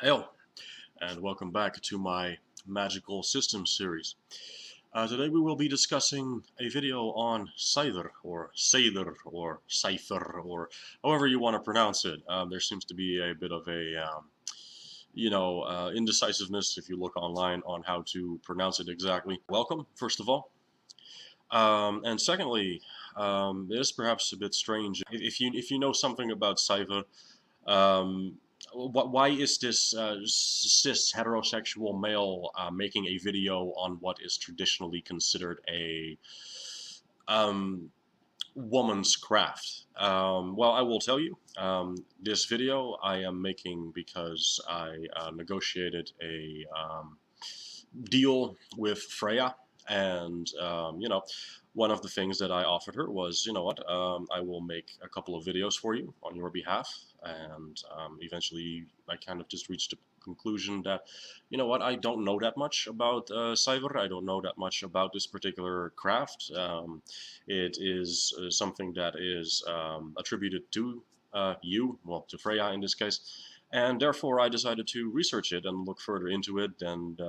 Hello, and welcome back to my Magical Systems series. Today we will be discussing a video on Seiðr, or Seidr, or Seiðr, or however you want to pronounce it. There seems to be a bit of a, indecisiveness if you look online on how to pronounce it exactly. Welcome, first of all. And secondly, it is perhaps a bit strange if you know something about Seiðr. Um, why is this cis heterosexual male making a video on what is traditionally considered a um, woman's craft? Well, I will tell you. This video I am making because I negotiated a deal with Freya, and one of the things that I offered her was, you know what, I will make a couple of videos for you on your behalf, and eventually I kind of just reached a conclusion that, you know what, I don't know that much about Seiðr. I don't know that much about this particular craft. It is something that is attributed to you, well, to Freya in this case, and therefore I decided to research it and look further into it and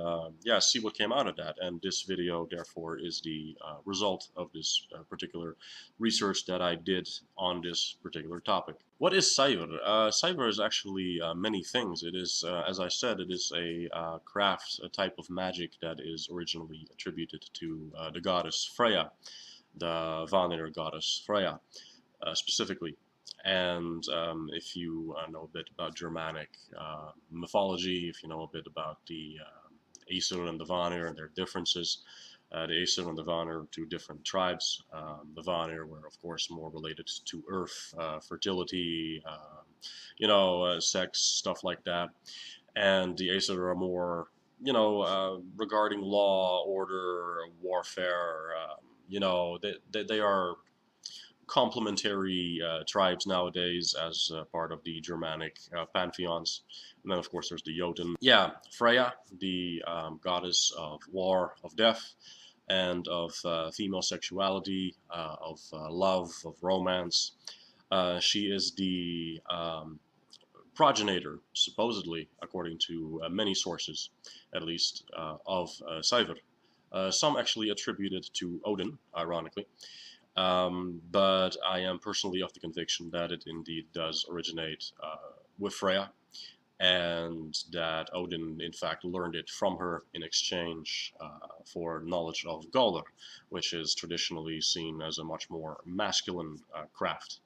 yeah, see what came out of that. And this video therefore is the result of this particular research that I did on this particular topic. What is Seiðr? Seiðr is actually many things. It is, as I said, it is a craft, a type of magic that is originally attributed to the goddess Freya, the Vanir goddess Freya, specifically. And if you know a bit about Germanic mythology, if you know a bit about the Aesir and the Vanir and their differences, the Aesir and the Vanir are two different tribes. The Vanir were, of course, more related to earth, fertility, sex, stuff like that. And the Aesir are more, regarding law, order, warfare. They are complementary tribes nowadays as part of the Germanic pantheons. And then, of course, there's the Jotun. Yeah, Freya, the goddess of war, of death, and of female sexuality, of love, of romance. She is the progenitor, supposedly, according to many sources, at least, of Seiðr. Some actually attribute it to Odin, ironically. But I am personally of the conviction that it indeed does originate with Freya, and that Odin, in fact, learned it from her in exchange for knowledge of Galdr, which is traditionally seen as a much more masculine craft.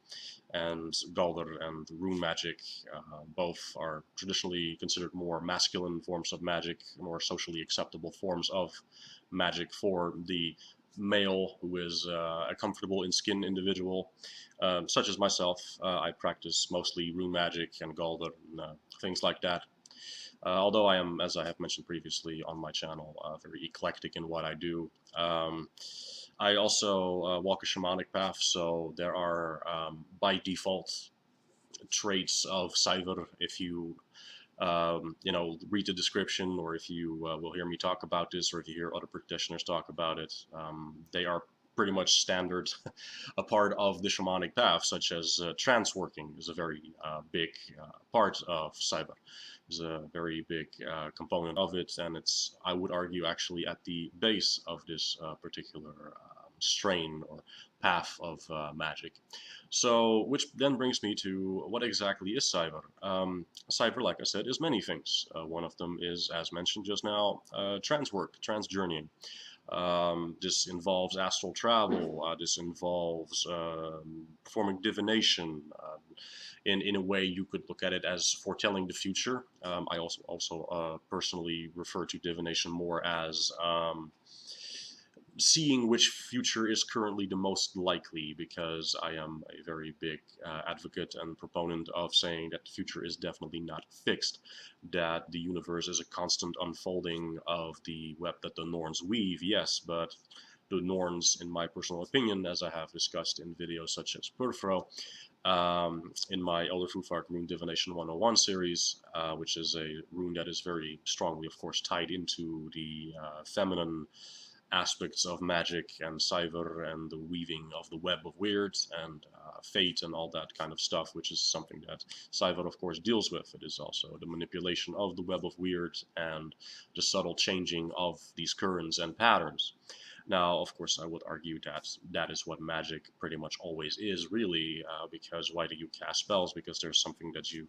And Galdr and rune magic both are traditionally considered more masculine forms of magic, more socially acceptable forms of magic for the male who is a comfortable in skin individual, such as myself. I practice mostly rune magic and Galdr and things like that. Although I am, as I have mentioned previously on my channel, very eclectic in what I do. I also walk a shamanic path, so there are, by default, traits of Seiðr. If you read the description, or if you will hear me talk about this, or if you hear other practitioners talk about it, they are pretty much standard a part of the shamanic path, such as trance working is a very big part of Seiðr. Is a very big component of it, and it's, I would argue, actually at the base of this particular strain or path of magic. So, which then brings me to what exactly is Seiðr? Seiðr, like I said, is many things. One of them is, as mentioned just now, trance work, trance journeying. This involves astral travel. This involves performing divination. In a way, you could look at it as foretelling the future. I also personally refer to divination more as seeing which future is currently the most likely, because I am a very big advocate and proponent of saying that the future is definitely not fixed, that the universe is a constant unfolding of the web that the Norns weave, yes, but the Norns, in my personal opinion, as I have discussed in videos such as Purfro, in my Elder Futhark Rune Divination 101 series, which is a rune that is very strongly, of course, tied into the feminine aspects of magic and Seiðr and the weaving of the web of weird and fate and all that kind of stuff, which is something that Seiðr, of course, deals with. It is also the manipulation of the web of weird and the subtle changing of these currents and patterns. Now, of course, I would argue that that is what magic pretty much always is, really, because why do you cast spells? Because there's something that you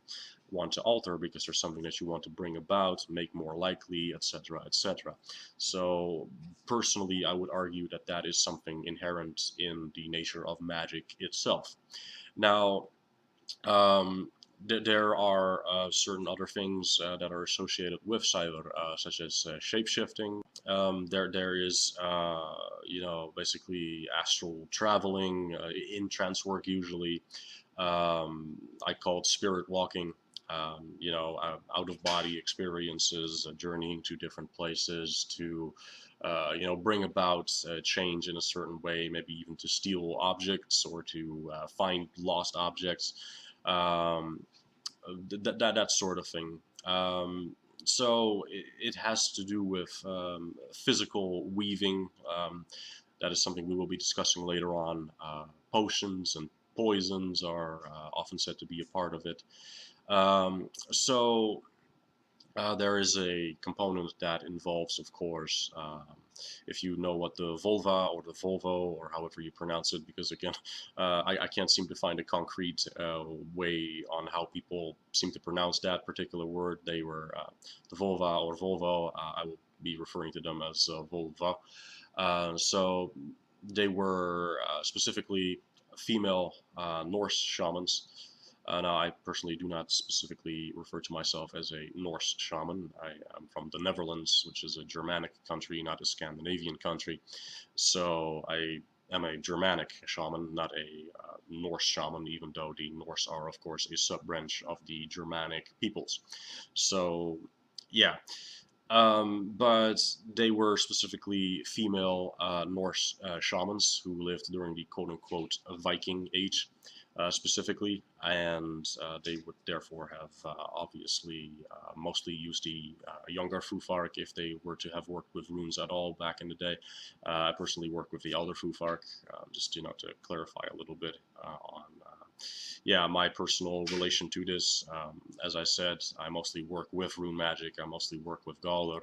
want to alter, because there's something that you want to bring about, make more likely, etc., etc. So, personally, I would argue that that is something inherent in the nature of magic itself. Now, um, there are certain other things that are associated with Seiðr, such as shapeshifting. There is, basically astral traveling in trance work usually. I call it spirit walking. Out of body experiences, journeying to different places to, bring about change in a certain way, maybe even to steal objects or to find lost objects, um, that sort of thing. So it has to do with physical weaving. That is something we will be discussing later on. Potions and poisons are often said to be a part of it. So there is a component that involves, of course, if you know what the vulva or the volvo or however you pronounce it, because again, I can't seem to find a concrete way on how people seem to pronounce that particular word. They were the vulva or volvo. I will be referring to them as vulva. So they were specifically female Norse shamans. Now, I personally do not specifically refer to myself as a Norse shaman. I am from the Netherlands, which is a Germanic country, not a Scandinavian country. So I am a Germanic shaman, not a Norse shaman, even though the Norse are, of course, a sub-branch of the Germanic peoples. So, yeah. But they were specifically female Norse shamans who lived during the quote-unquote Viking Age. Specifically, and they would therefore have obviously mostly used the younger Fufark if they were to have worked with runes at all back in the day. I personally work with the elder Fufark, just to clarify a little bit on my personal relation to this. As I said, I mostly work with rune magic. I mostly work with Galler,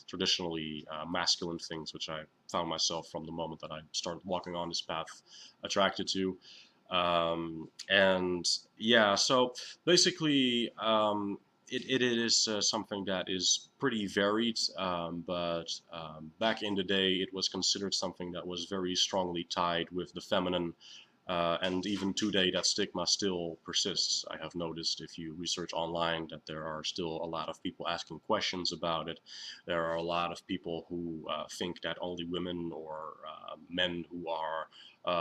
traditionally masculine things, which I found myself from the moment that I started walking on this path attracted to. So basically, it is something that is pretty varied, but back in the day, it was considered something that was very strongly tied with the feminine. And even today, that stigma still persists. I have noticed if you research online that there are still a lot of people asking questions about it. There are a lot of people who think that only women or men who are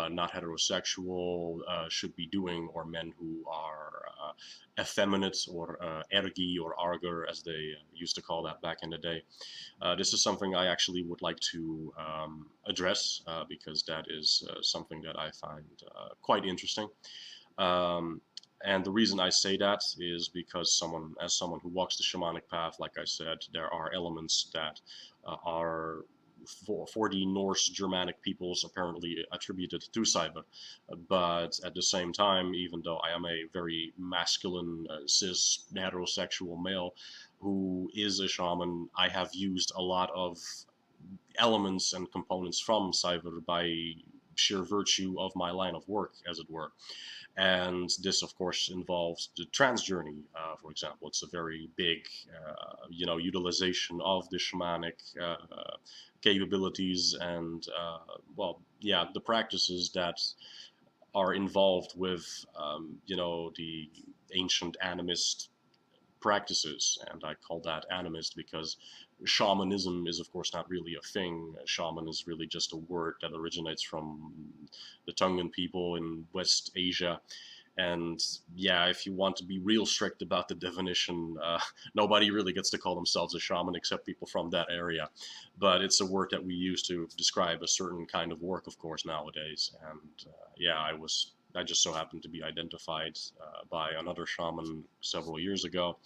not heterosexual should be doing, or men who are effeminate or Ergi or Argr, as they used to call that back in the day. This is something I actually would like to address because that is something that I find quite interesting. And the reason I say that is because as someone who walks the shamanic path, like I said, there are elements that are for the Norse Germanic peoples apparently attributed to Seiðr. But at the same time, even though I am a very masculine, cis, heterosexual male who is a shaman, I have used a lot of elements and components from Seiðr by sheer virtue of my line of work, as it were. And this, of course, involves the trance journey, for example. It's a very big, utilization of the shamanic capabilities and, the practices that are involved with, the ancient animist practices. And I call that animist because shamanism is, of course, not really a thing. Shaman is really just a word that originates from the Tongan people in West Asia. And if you want to be real strict about the definition, nobody really gets to call themselves a shaman except people from that area. But it's a word that we use to describe a certain kind of work, of course, nowadays. And I just so happened to be identified by another shaman several years ago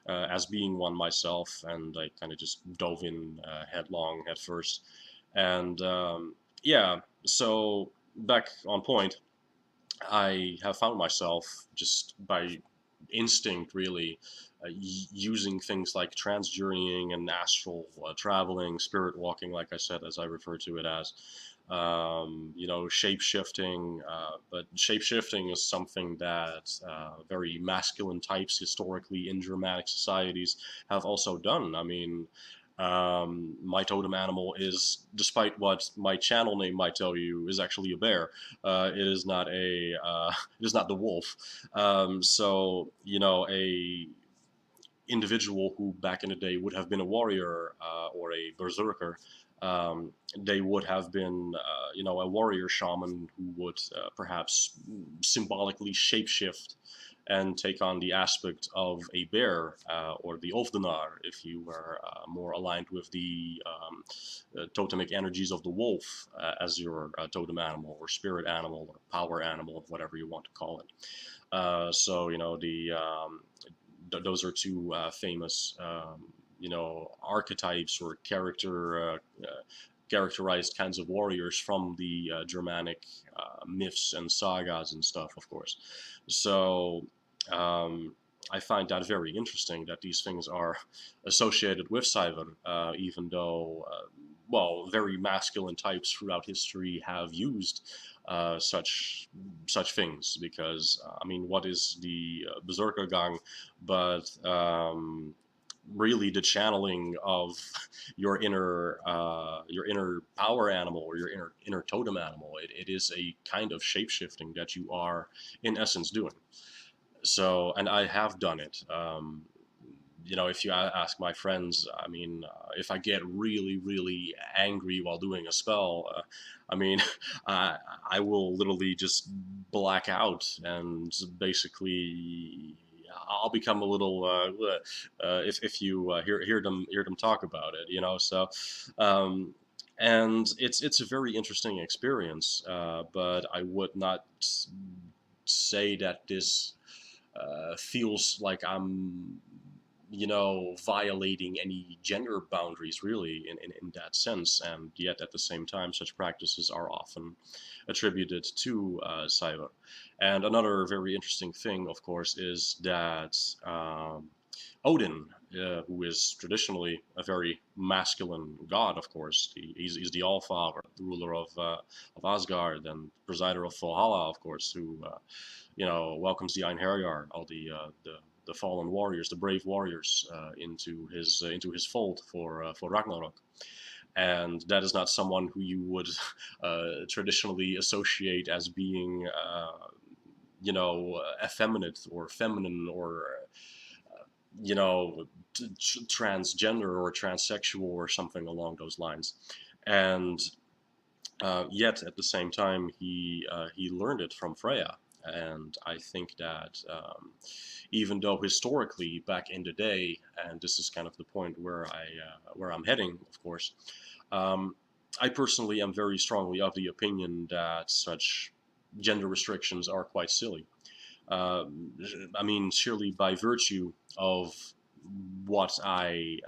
as being one myself, and I kind of just dove in headlong at first. And yeah, so back on point, I have found myself just by instinct, really, using things like trance journeying and astral traveling, spirit walking, like I said, as I refer to it as, shape shifting. But shape shifting is something that very masculine types historically in Germanic societies have also done. I mean, my totem animal is, despite what my channel name might tell you, is actually a bear. It is not it is not the wolf. So a individual who back in the day would have been a warrior or a berserker, they would have been, a warrior shaman who would perhaps symbolically shapeshift and take on the aspect of a bear or the Ulfdenar, if you were more aligned with the totemic energies of the wolf as your totem animal or spirit animal or power animal, whatever you want to call it. So those are two famous archetypes or characterized kinds of warriors from the Germanic myths and sagas and stuff, of course. So I find that very interesting that these things are associated with Seiðr, even though, very masculine types throughout history have used such things. Because I mean, what is the Berserker Gang but really the channeling of your inner power animal or your inner totem animal? It is a kind of shape shifting that you are in essence doing. So, and I have done it. If you ask my friends, I mean, if I get really, really angry while doing a spell, I mean, I will literally just black out and basically I'll become a little if you hear them talk about it, So, and it's a very interesting experience, but I would not say that this feels like I'm, violating any gender boundaries really in that sense. And yet at the same time, such practices are often attributed to Seiðr. And another very interesting thing, of course, is that Odin, who is traditionally a very masculine god, of course, he's the Allfather, the ruler of Asgard and presider of Valhalla, of course, who welcomes the Einherjar, all the fallen warriors, the brave warriors, into his fold for Ragnarok. And that is not someone who you would traditionally associate as being, effeminate or feminine or, transgender or transsexual or something along those lines. And yet at the same time, he learned it from Freya. And I think that even though historically back in the day, and this is kind of the point where I'm heading, of course, I personally am very strongly of the opinion that such gender restrictions are quite silly. I mean, surely by virtue of what I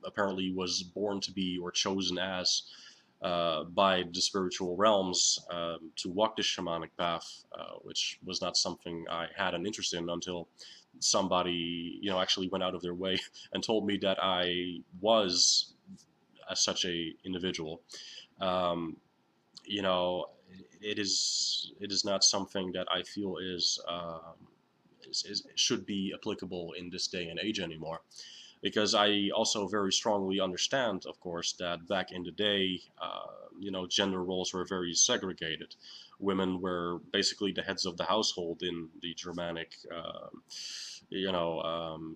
apparently was born to be or chosen as by the spiritual realms to walk the shamanic path, which was not something I had an interest in until somebody, actually went out of their way and told me that I was as such a individual. Um, you know, it is not something that I feel should be applicable in this day and age anymore, because I also very strongly understand, of course, that back in the day, gender roles were very segregated. Women were basically the heads of the household in the Germanic,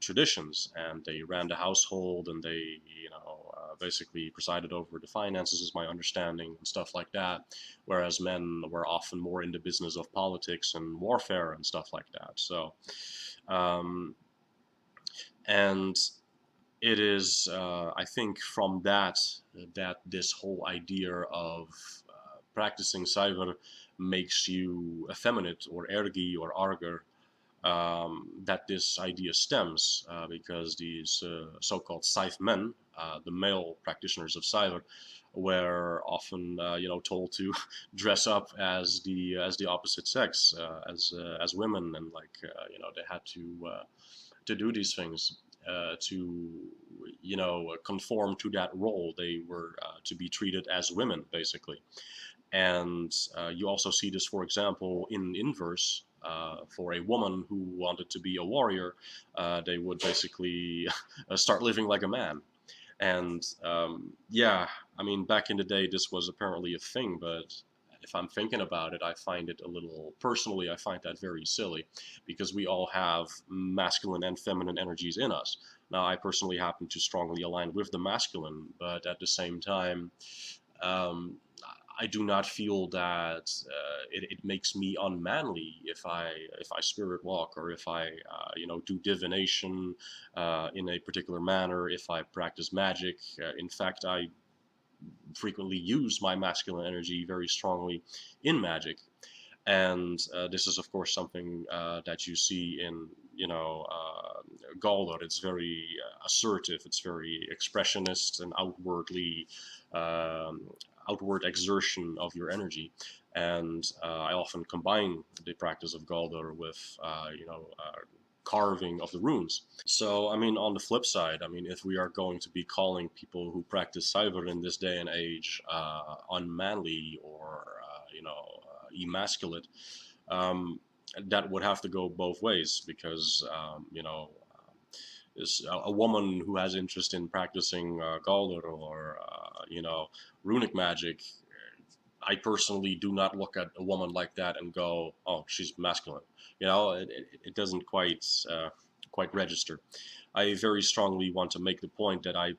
traditions, and they ran the household, and they, basically presided over the finances, is my understanding, and stuff like that. Whereas men were often more in the business of politics and warfare and stuff like that. So, and it is, I think, from that this whole idea of practicing Seiðr makes you effeminate or Ergi or Argr, that this idea stems, because these so-called Scythe men, the male practitioners of Seiðr, were often told to dress up as the opposite sex, as women, and they had to do these things to conform to that role. They were to be treated as women, basically. And you also see this, for example, in inverse. For a woman who wanted to be a warrior, they would basically start living like a man. And yeah, I mean, back in the day, this was apparently a thing, but if I'm thinking about it, I find it a little, personally, I find that very silly, because we all have masculine and feminine energies in us. Now, I personally happen to strongly align with the masculine, but at the same time, um, I do not feel that it makes me unmanly if I spirit walk, or if I do divination in a particular manner, if I practice magic. In fact, I frequently use my masculine energy very strongly in magic, and this is of course something that you see in Galdor. It's very assertive, it's very expressionist and um, outward exertion of your energy. And I often combine the practice of Galdor with carving of the runes. So, I mean, on the flip side, I mean, if we are going to be calling people who practice Seiðr in this day and age unmanly, or emasculate, um, that would have to go both ways, because is a woman who has interest in practicing Galdor, or runic magic. I personally do not look at a woman like that and go, "Oh, she's masculine." It doesn't quite register. I very strongly want to make the point that I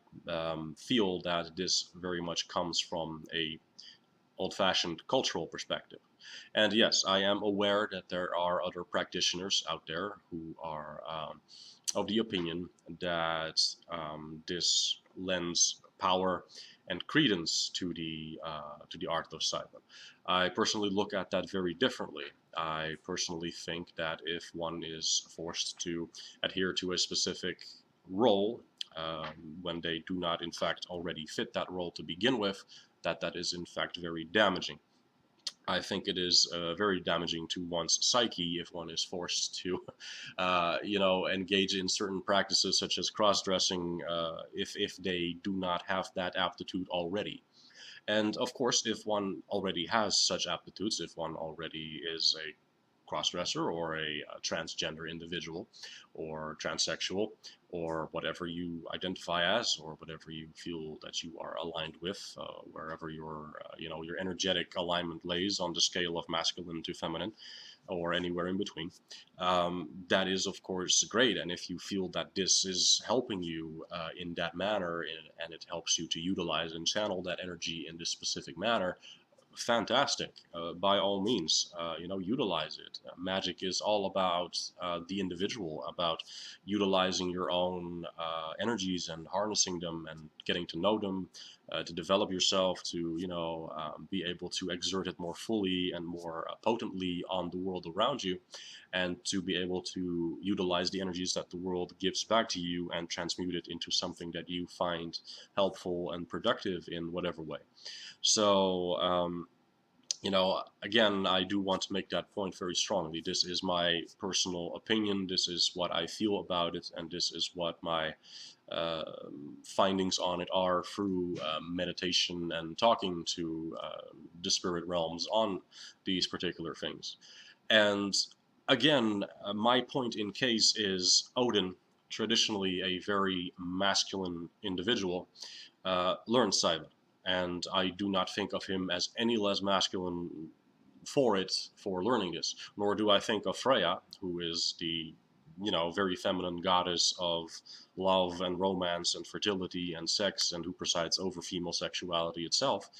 feel that this very much comes from a old-fashioned cultural perspective. And yes, I am aware that there are other practitioners out there who are of the opinion that this lends power and credence to the art of Seiðr. I personally look at that very differently. I personally think that if one is forced to adhere to a specific role, when they do not in fact already fit that role to begin with, that is in fact very damaging. I think it is very damaging to one's psyche if one is forced to, engage in certain practices such as cross-dressing, if they do not have that aptitude already. And of course, if one already has such aptitudes, if one already is a crossdresser, or a transgender individual, or transsexual, or whatever you identify as, or whatever you feel that you are aligned with, wherever your energetic alignment lays on the scale of masculine to feminine, or anywhere in between. That is, of course, great. And if you feel that this is helping you in that manner, and it helps you to utilize and channel that energy in this specific manner, fantastic. By all means, utilize it. Magic is all about the individual, about utilizing your own energies and harnessing them and getting to know them, to develop yourself, to be able to exert it more fully and more potently on the world around you, and to be able to utilize the energies that the world gives back to you and transmute it into something that you find helpful and productive in whatever way. So, again, I do want to make that point very strongly. This is my personal opinion. This is what I feel about it, and this is what my findings on it are through meditation and talking to the spirit realms on these particular things. And again, my point in case is Odin, traditionally a very masculine individual, learned Seiðr. And I do not think of him as any less masculine for learning this. Nor do I think of Freya, who is the very feminine goddess of love and romance and fertility and sex, and who presides over female sexuality itself,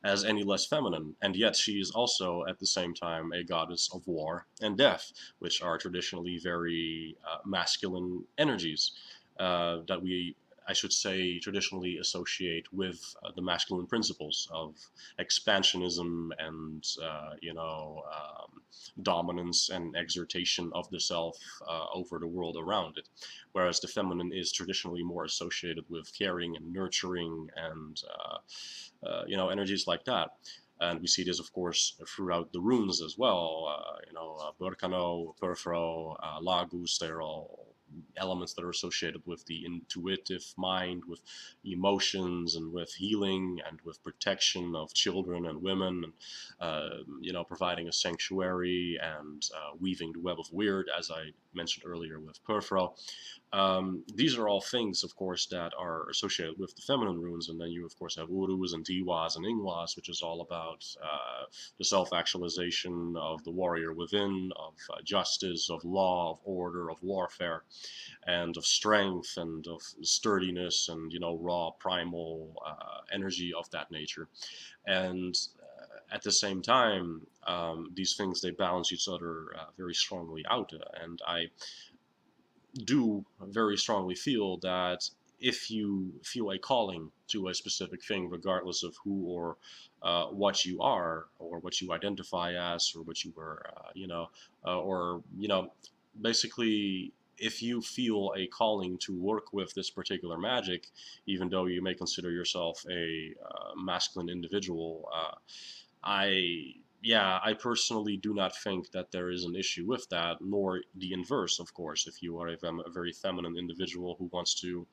as any less feminine. And yet she is also at the same time a goddess of war and death, which are traditionally very masculine energies that we, I should say, traditionally associate with the masculine principles of expansionism and, dominance and exertation of the self over the world around it, whereas the feminine is traditionally more associated with caring and nurturing and energies like that. And we see this, of course, throughout the runes as well. Burkano, Perfro, Lagus, they're all elements that are associated with the intuitive mind, with emotions, and with healing, and with protection of children and women, and providing a sanctuary and weaving the web of weird, as I mentioned earlier with Perfro. These are all things, of course, that are associated with the feminine runes, and then you, of course, have Urus and Tiwas and Ingwas, which is all about the self-actualization of the warrior within, of justice, of law, of order, of warfare, and of strength, and of sturdiness, and raw primal energy of that nature. And at the same time, these things, they balance each other very strongly out, and I do very strongly feel that if you feel a calling to a specific thing, regardless of who or what you are, or what you identify as, or what you were, basically, if you feel a calling to work with this particular magic, even though you may consider yourself a masculine individual, I personally do not think that there is an issue with that, nor the inverse, of course. If you are a very feminine individual who wants to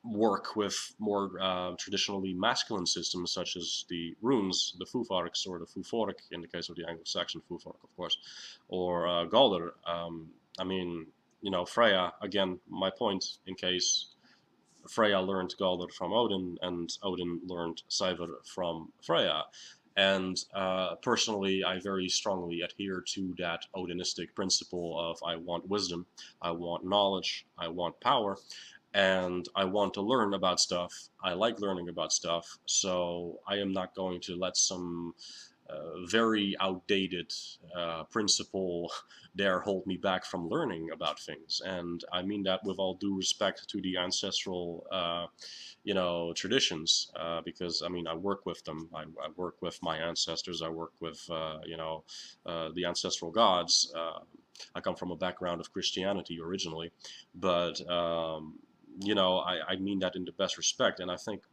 work with more traditionally masculine systems, such as the runes, the Fufarks, or the Fuforic, in the case of the Anglo-Saxon Fufork, of course, or Galdr. Freya, again, my point, in case Freya learned Galdr from Odin, and Odin learned Seiðr from Freya. And personally, I very strongly adhere to that Odinistic principle of I want wisdom, I want knowledge, I want power, and I want to learn about stuff. I like learning about stuff, so I am not going to let some very outdated principle there hold me back from learning about things. And I mean that with all due respect to the ancestral traditions, because I work with them. I work with my ancestors. I work with the ancestral gods. I come from a background of Christianity originally, but I mean that in the best respect, and I think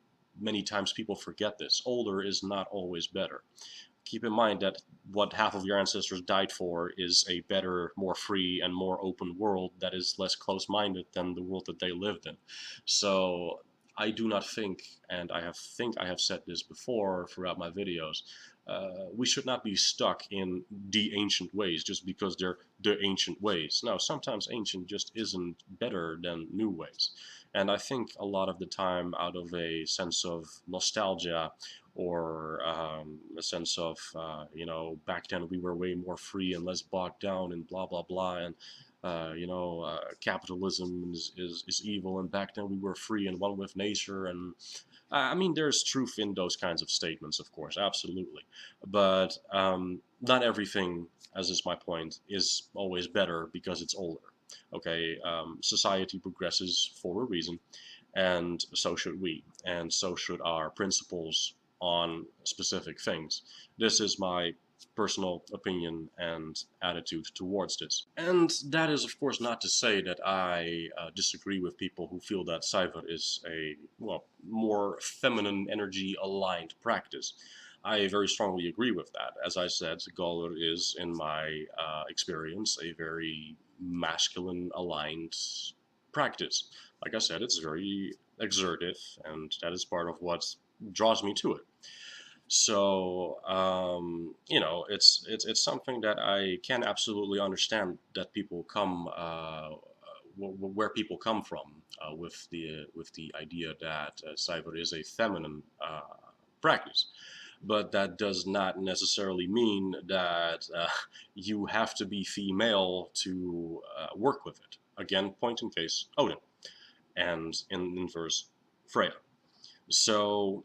many times people forget this. Older is not always better. Keep in mind that what half of your ancestors died for is a better, more free, and more open world that is less close-minded than the world that they lived in. So I do not think, and I have said this before throughout my videos, we should not be stuck in the ancient ways just because they're the ancient ways. No, sometimes ancient just isn't better than new ways. And I think a lot of the time, out of a sense of nostalgia, or a sense of, back then we were way more free and less bogged down and blah, blah, blah, and capitalism is evil, and back then we were free and one with nature. And there's truth in those kinds of statements, of course, absolutely. But not everything, as is my point, is always better because it's older. Okay, society progresses for a reason, and so should we, and so should our principles on specific things. This is my personal opinion and attitude towards this. And that is, of course, not to say that I disagree with people who feel that Seiðr is a, more feminine energy aligned practice. I very strongly agree with that. As I said, Galdr is, in my experience, a very masculine aligned practice. Like I said, it's very exertive, and that is part of what draws me to it. So it's something that I can absolutely understand that people come where people come from with the idea that Seiðr is a feminine practice. But that does not necessarily mean that you have to be female to work with it. Again, point in case Odin, and in inverse Freya. So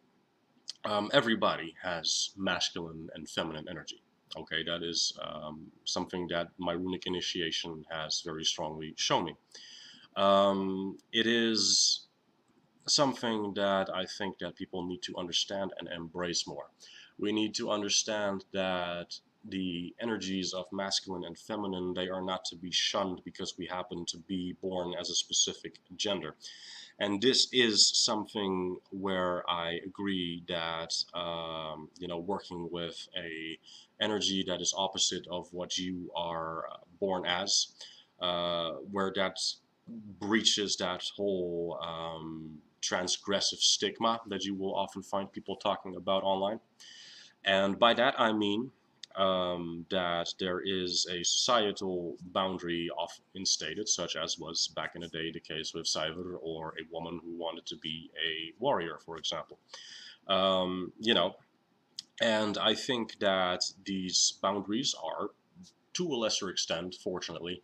everybody has masculine and feminine energy. Okay, that is something that my runic initiation has very strongly shown me. It is something that I think that people need to understand and embrace more. We need to understand that the energies of masculine and feminine, they are not to be shunned because we happen to be born as a specific gender. And this is something where I agree that working with a energy that is opposite of what you are born as, where that breaches that whole transgressive stigma that you will often find people talking about online. And by that I mean that there is a societal boundary often instated, such as was back in the day the case with Seiðr, or a woman who wanted to be a warrior, for example. You know, and I think that these boundaries are, to a lesser extent, fortunately,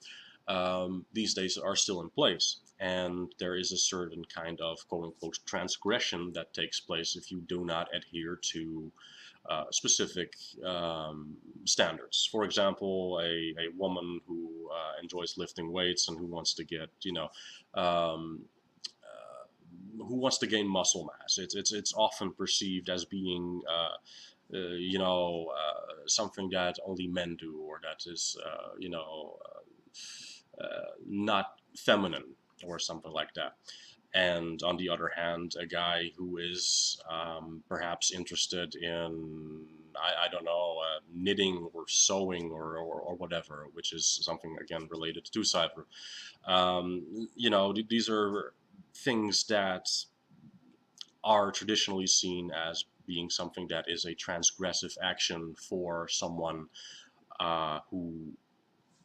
these days are still in place. And there is a certain kind of quote unquote transgression that takes place if you do not adhere to specific standards. For example, a woman who enjoys lifting weights and who wants to get, um, who wants to gain muscle mass. It's often perceived as being something that only men do, or that is not feminine, or something like that. And on the other hand, a guy who is perhaps interested in, I don't know, knitting or sewing, or whatever, which is something again related to Seidr. These are things that are traditionally seen as being something that is a transgressive action for someone who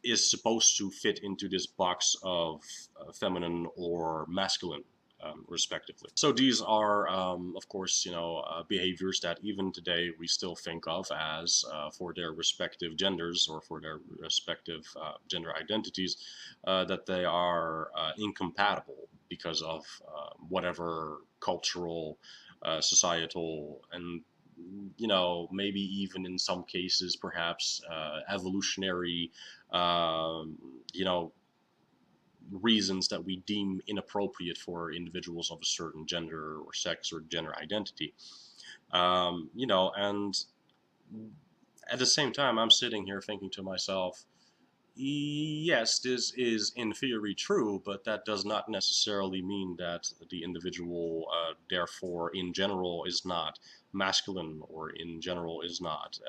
is supposed to fit into this box of feminine or masculine, respectively. So these are, of course, behaviors that even today we still think of as, for their respective genders or for their respective gender identities, that they are incompatible because of whatever cultural, societal, and maybe even in some cases, perhaps evolutionary, um, you know, reasons that we deem inappropriate for individuals of a certain gender or sex or gender identity. And at the same time, I'm sitting here thinking to myself, yes, this is in theory true, but that does not necessarily mean that the individual, therefore, in general, is not masculine, or in general is not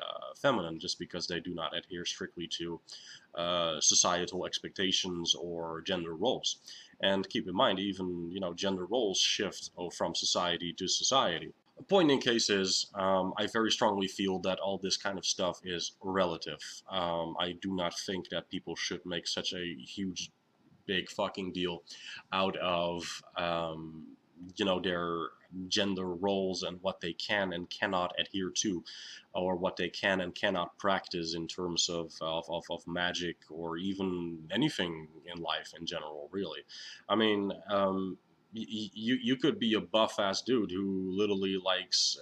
feminine, just because they do not adhere strictly to societal expectations or gender roles. And keep in mind, even gender roles shift from society to society. The point in case is, I very strongly feel that all this kind of stuff is relative. I do not think that people should make such a huge, big fucking deal out of, their gender roles and what they can and cannot adhere to, or what they can and cannot practice in terms of magic, or even anything in life in general, really. I mean, you could be a buff ass dude who literally likes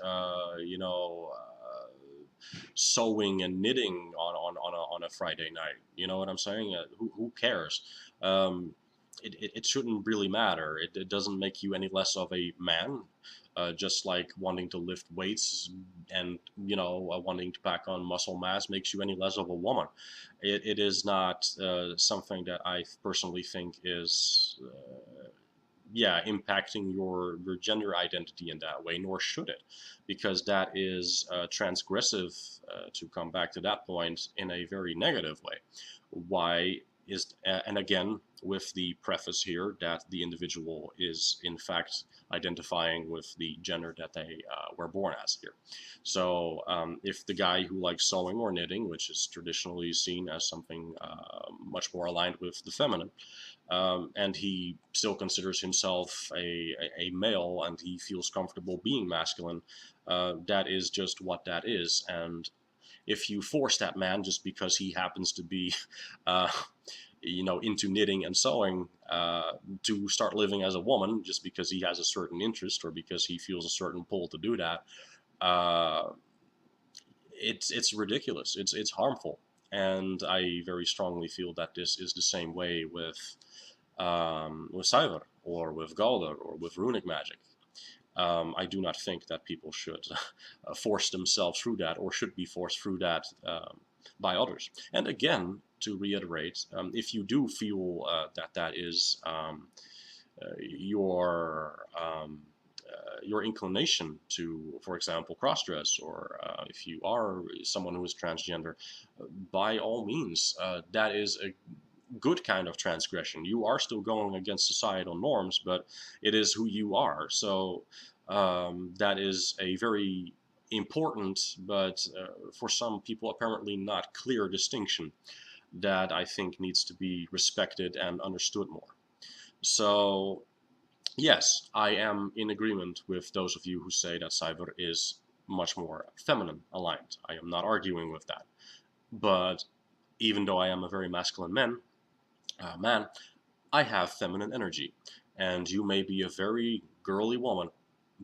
sewing and knitting on a Friday night. You know what I'm saying? Who cares? Um, it shouldn't really matter. It doesn't make you any less of a man. Just like wanting to lift weights and wanting to pack on muscle mass makes you any less of a woman. It is not something that I personally think is impacting your gender identity in that way, nor should it, because that is transgressive, to come back to that point, in a very negative way. Why is, and again, with the preface here that the individual is in fact identifying with the gender that they were born as here. So if the guy who likes sewing or knitting, which is traditionally seen as something much more aligned with the feminine, and he still considers himself a male, and he feels comfortable being masculine, that is just what that is. And if you force that man just because he happens to be into knitting and sewing, to start living as a woman just because he has a certain interest or because he feels a certain pull to do that, it's ridiculous. It's harmful. And I very strongly feel that this is the same way with Seiðr, or with Galdr, or with runic magic. I do not think that people should force themselves through that, or should be forced through that, by others. And again, to reiterate, if you do feel that is your your inclination to, for example, cross-dress, or if you are someone who is transgender, by all means, that is a good kind of transgression. You are still going against societal norms, but it is who you are. So that is a very important, but for some people apparently not clear distinction that I think needs to be respected and understood more. So yes, I am in agreement with those of you who say that Seiðr is much more feminine aligned. I am not arguing with that. But even though I am a very masculine man, I have feminine energy. And you may be a very girly woman,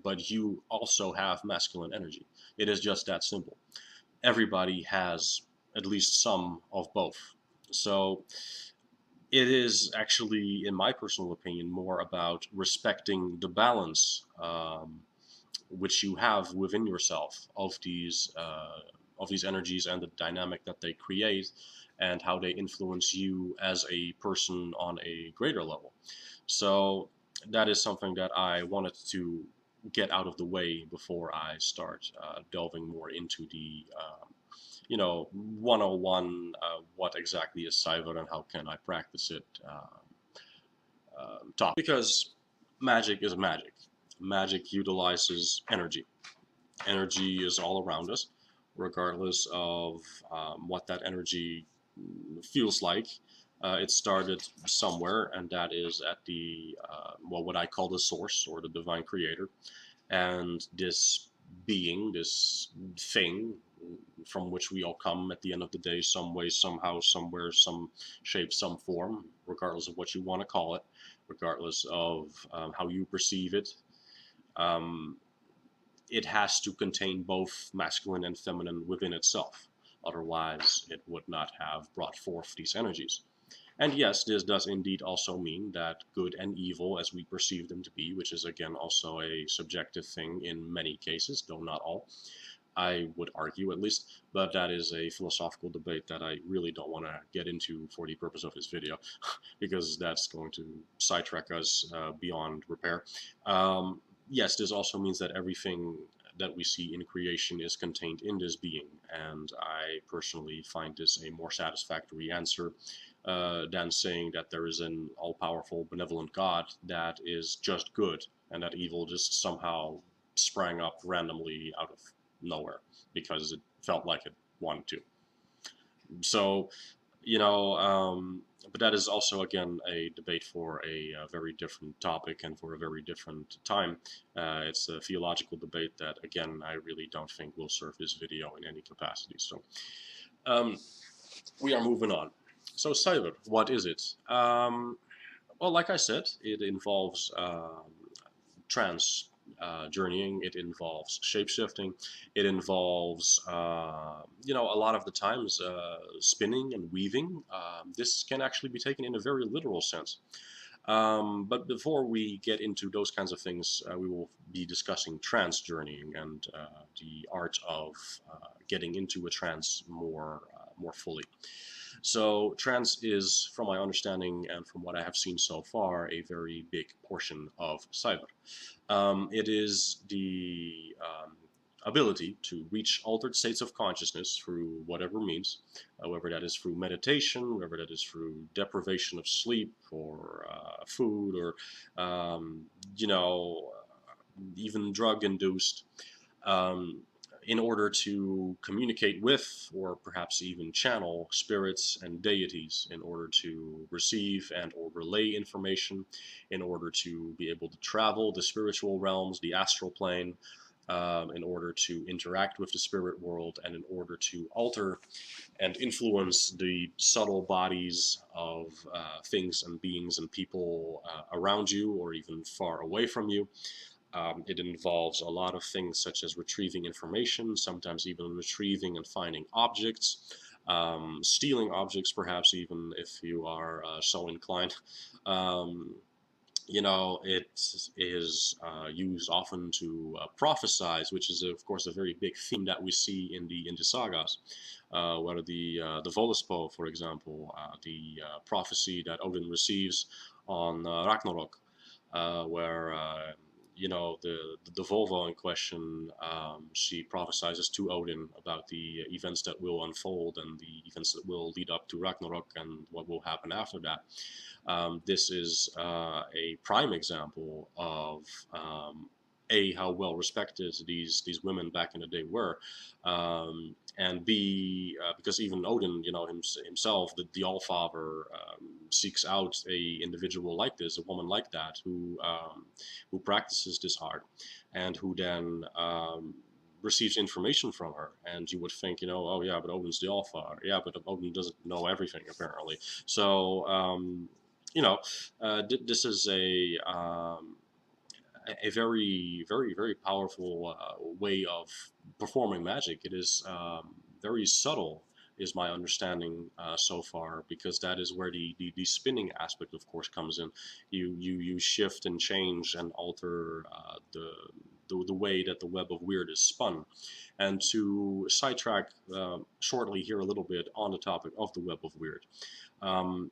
but you also have masculine energy. It is just that simple. Everybody has at least some of both. So it is actually, in my personal opinion, more about respecting the balance which you have within yourself of these energies and the dynamic that they create, and how they influence you as a person on a greater level. So that is something that I wanted to get out of the way before I start delving more into the 101, what exactly is Seiðr and how can I practice it topic. Because magic is magic. Magic utilizes energy. Energy is all around us, regardless of what that energy feels like. It started somewhere, and that is at the what I call the source, or the divine creator. And this being, this thing from which we all come at the end of the day, some way, somehow, somewhere, some shape, some form, regardless of what you want to call it, regardless of how you perceive it. It has to contain both masculine and feminine within itself. Otherwise, it would not have brought forth these energies. And yes, this does indeed also mean that good and evil, as we perceive them to be, which is again also a subjective thing in many cases, though not all, I would argue at least, but that is a philosophical debate that I really don't want to get into for the purpose of this video, because that's going to sidetrack us beyond repair. Yes, this also means that everything that we see in creation is contained in this being, and I personally find this a more satisfactory answer than saying that there is an all-powerful, benevolent God that is just good, and that evil just somehow sprang up randomly out of nowhere because it felt like it wanted to. So, but that is also, again, a debate for a very different topic and for a very different time. It's a theological debate that, again, I really don't think will serve this video in any capacity. So we are moving on. So Seiðr, what is it? Well, like I said, it involves trance journeying. It involves shapeshifting. It involves, a lot of the times spinning and weaving. This can actually be taken in a very literal sense. But before we get into those kinds of things, we will be discussing trance journeying and the art of getting into a trance more fully. So trance is, from my understanding and from what I have seen so far, a very big portion of Seiðr. It is the ability to reach altered states of consciousness through whatever means, whether that is through meditation, whether that is through deprivation of sleep or food, or even drug-induced, in order to communicate with, or perhaps even channel, spirits and deities, in order to receive and or relay information, in order to be able to travel the spiritual realms, the astral plane, in order to interact with the spirit world, and in order to alter and influence the subtle bodies of things and beings and people around you, or even far away from you. It involves a lot of things such as retrieving information, sometimes even retrieving and finding objects, stealing objects perhaps even if you are so inclined. it is used often to prophesize, which is of course a very big theme that we see in the sagas. Where the Voluspo, for example, the prophecy that Odin receives on Ragnarok, where the Volvo in question, she prophesizes to Odin about the events that will unfold and the events that will lead up to Ragnarok and what will happen after that. This is a prime example of a, how well respected these women back in the day were, and b, because even Odin, himself, the Allfather, seeks out a individual like this, a woman like that, who practices this art, and who then receives information from her. And you would think, oh yeah, but Odin's the Allfather. Yeah, but Odin doesn't know everything apparently. So this is a very, very, very powerful way of performing magic. It is very subtle, is my understanding so far, because that is where the spinning aspect, of course, comes in. You shift and change and alter the way that the web of weird is spun. And to sidetrack shortly here a little bit on the topic of the web of weird,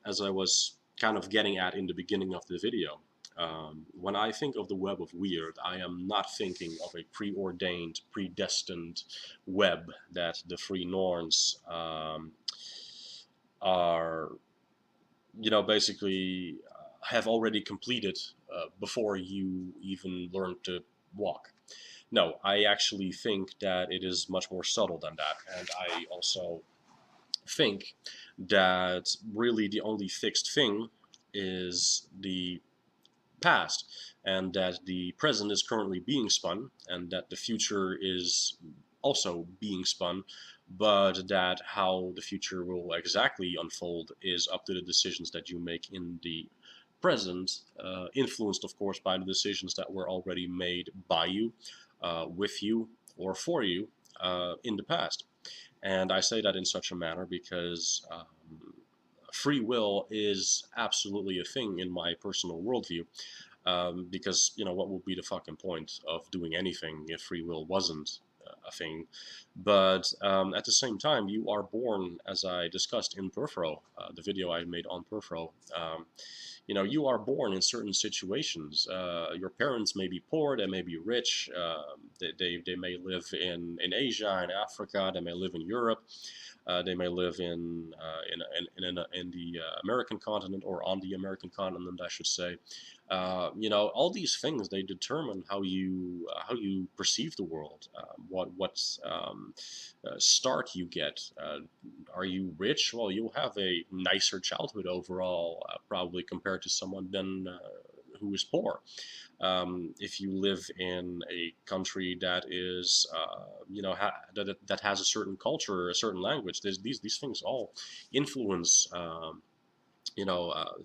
as I was kind of getting at in the beginning of the video, when I think of the web of weird, I am not thinking of a preordained, predestined web that the free Norns are, basically have already completed before you even learn to walk. No, I actually think that it is much more subtle than that, and I also think that really the only fixed thing is the past, and that the present is currently being spun, and that the future is also being spun, but that how the future will exactly unfold is up to the decisions that you make in the present, influenced, of course, by the decisions that were already made by you, with you, or for you in the past. And I say that in such a manner because free will is absolutely a thing in my personal worldview. Because, what would be the fucking point of doing anything if free will wasn't a thing? But at the same time, you are born, as I discussed in Perfro, the video I made on Perfro. You are born in certain situations. Your parents may be poor, they may be rich, they may live in Asia, in Africa, they may live in Europe. They may live in the American continent, or on the American continent, I should say. All these things, they determine how you perceive the world, what start you get. Are you rich? Well, you'll have a nicer childhood overall, probably compared to someone then who is poor. If you live in a country that is, that has a certain culture, a certain language, these things all influence,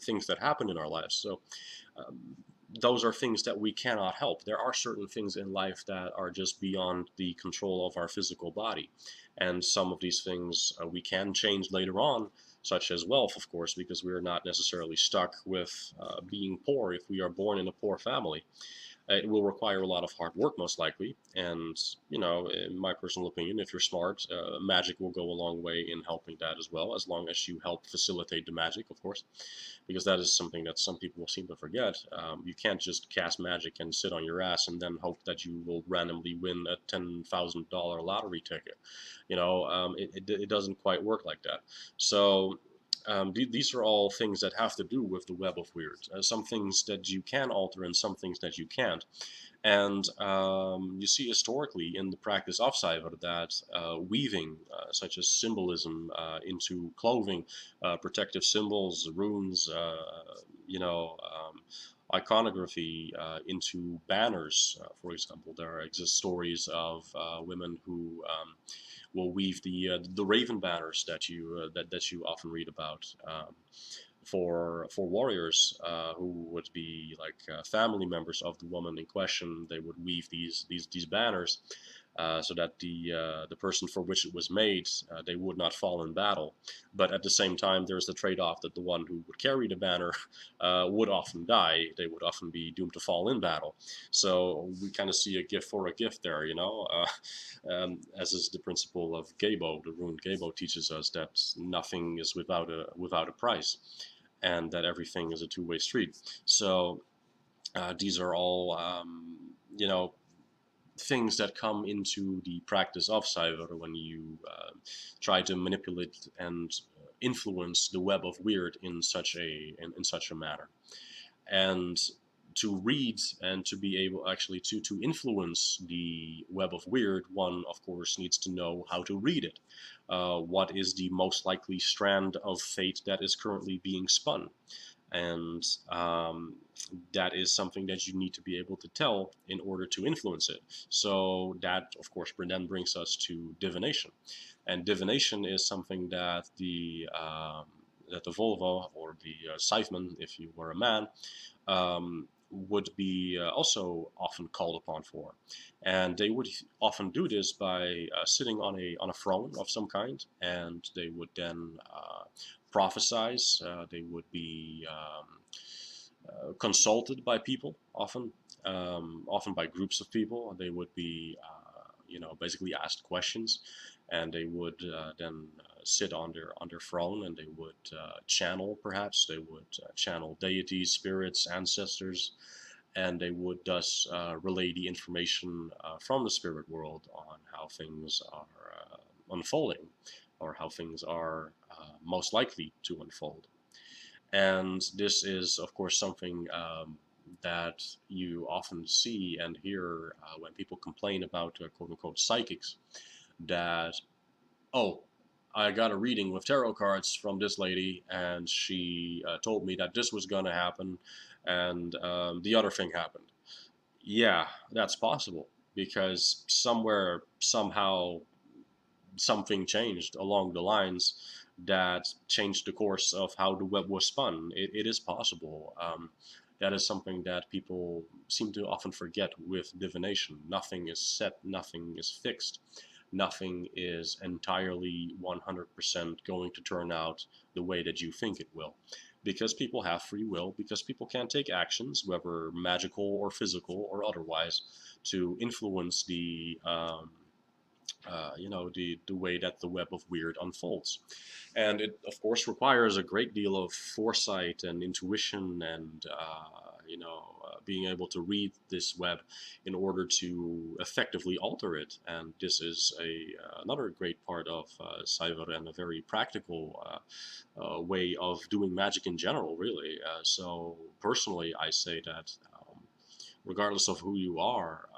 things that happen in our lives. So those are things that we cannot help. There are certain things in life that are just beyond the control of our physical body. And some of these things we can change later on, such as wealth, of course, because we are not necessarily stuck with being poor if we are born in a poor family. It will require a lot of hard work, most likely. And, in my personal opinion, if you're smart, magic will go a long way in helping that as well, as long as you help facilitate the magic, of course, because that is something that some people seem to forget. You can't just cast magic and sit on your ass and then hope that you will randomly win a $10,000 lottery ticket. It doesn't quite work like that. So these are all things that have to do with the web of weird. Some things that you can alter and some things that you can't. And you see historically in the practice of Seiðr that weaving, such as symbolism into clothing, protective symbols, runes, iconography into banners, for example. There exist stories of women who will weave the raven banners that you often read about, for warriors who would be like family members of the woman in question. They would weave these banners so that the person for which it was made, they would not fall in battle. But at the same time, there's the trade-off that the one who would carry the banner would often die. They would often be doomed to fall in battle. So we kind of see a gift for a gift there, you know, as is the principle of Gabo. The rune Gabo teaches us that nothing is without a price, and that everything is a two-way street. So these are all, you know, things that come into the practice of Seiðr when you try to manipulate and influence the web of weird in such a manner. And to read and to be able actually to influence the web of weird, one of course needs to know how to read it. What is the most likely strand of fate that is currently being spun? And that is something that you need to be able to tell in order to influence it. So that, of course, then brings us to divination. And divination is something that the Volvo or the Scytheman, if you were a man, would be also often called upon for. And they would often do this by sitting on a throne of some kind, and they would then prophesize. They would be consulted by people, often by groups of people. They would be, basically asked questions, and they would then sit on their throne, and they would channel. Perhaps they would channel deities, spirits, ancestors, and they would thus relay the information from the spirit world on how things are unfolding, or how things are most likely to unfold. And this is, of course, something that you often see and hear when people complain about quote-unquote psychics, that, oh, I got a reading with tarot cards from this lady, and she told me that this was going to happen, and the other thing happened. Yeah, that's possible, because somewhere, somehow, something changed along the lines that changed the course of how the web was spun. It is possible. That is something that people seem to often forget with divination. Nothing is set, nothing is fixed, nothing is entirely 100% going to turn out the way that you think it will. Because people have free will, because people can take actions, whether magical or physical or otherwise, to influence the the way that the web of weird unfolds. And it, of course, requires a great deal of foresight and intuition and, being able to read this web in order to effectively alter it. And this is another great part of Seiðr, and a very practical way of doing magic in general, really. So personally, I say that regardless of who you are,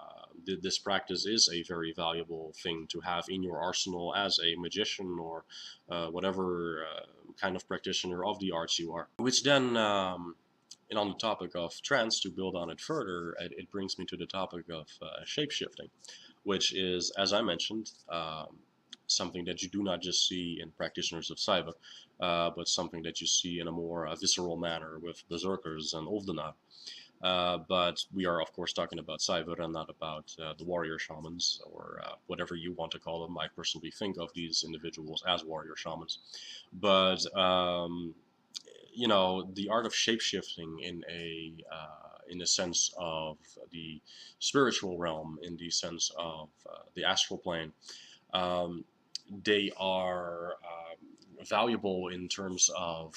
this practice is a very valuable thing to have in your arsenal as a magician, or whatever kind of practitioner of the arts you are. Which then, and on the topic of trance, to build on it further, it brings me to the topic of shapeshifting, which is, as I mentioned, something that you do not just see in practitioners of Seiðr, but something that you see in a more visceral manner with berserkers and Ulfdenar. But we are, of course, talking about Seiðr and not about the warrior shamans, or whatever you want to call them. I personally think of these individuals as warrior shamans. But, the art of shapeshifting in a sense of the spiritual realm, in the sense of the astral plane, they are valuable in terms of,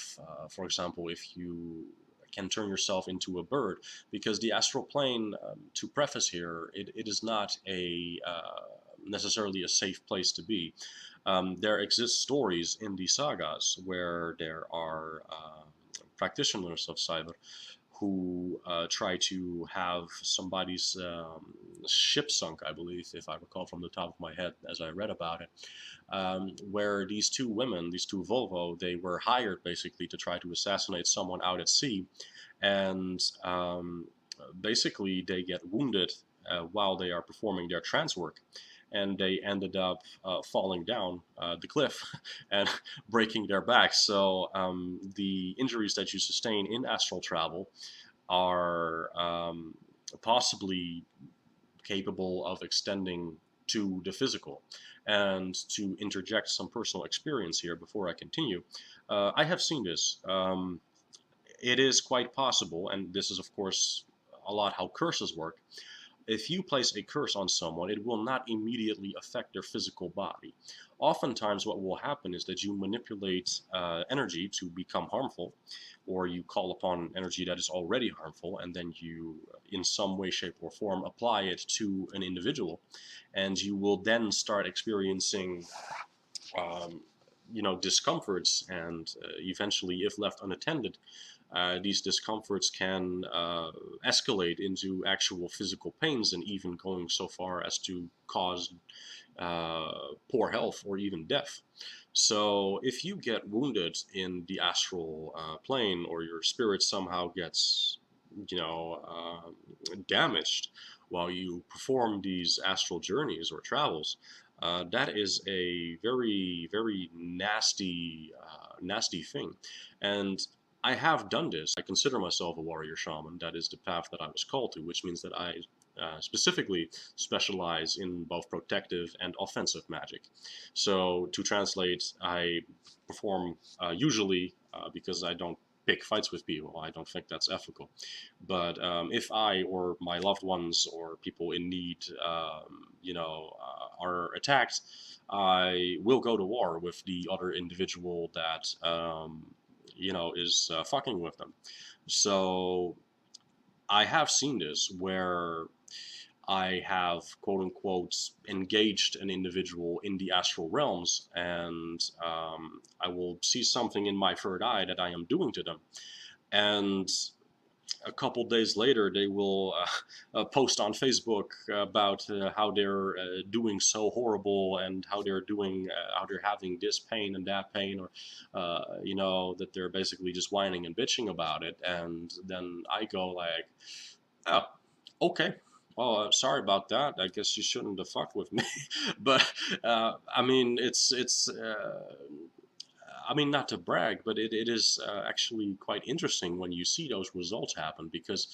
for example, if you can turn yourself into a bird, because the astral plane, to preface here, it is not necessarily a safe place to be. There exist stories in the sagas where there are practitioners of Seiðr who try to have somebody's ship sunk, I believe, if I recall from the top of my head as I read about it, where these two women, these two Volvo, they were hired basically to try to assassinate someone out at sea, and basically they get wounded while they are performing their trance work, and they ended up falling down the cliff and breaking their backs. So the injuries that you sustain in astral travel are possibly capable of extending to the physical. And to interject some personal experience here before I continue, I have seen this. It is quite possible, and this is of course a lot how curses work. If you place a curse on someone, it will not immediately affect their physical body. Oftentimes, what will happen is that you manipulate energy to become harmful, or you call upon energy that is already harmful, and then you, in some way, shape, or form, apply it to an individual, and you will then start experiencing um, discomforts, and eventually, if left unattended, these discomforts can escalate into actual physical pains, and even going so far as to cause poor health or even death. So if you get wounded in the astral plane, or your spirit somehow gets, damaged while you perform these astral journeys or travels, that is a very, very nasty thing. And I have done this. I consider myself a warrior shaman. That is the path that I was called to, which means that I specifically specialize in both protective and offensive magic. So to translate, I perform usually, because I don't pick fights with people. I don't think that's ethical. But if I or my loved ones or people in need, are attacked, I will go to war with the other individual that is fucking with them. So I have seen this where I have, quote unquote, engaged an individual in the astral realms, and I will see something in my third eye that I am doing to them. And a couple days later, they will post on Facebook about how they're doing so horrible, and how they're how they're having this pain and that pain, or that they're basically just whining and bitching about it. And then I go like, oh, okay. Oh, sorry about that. I guess you shouldn't have fucked with me. But I mean, not to brag, but it is actually quite interesting when you see those results happen, because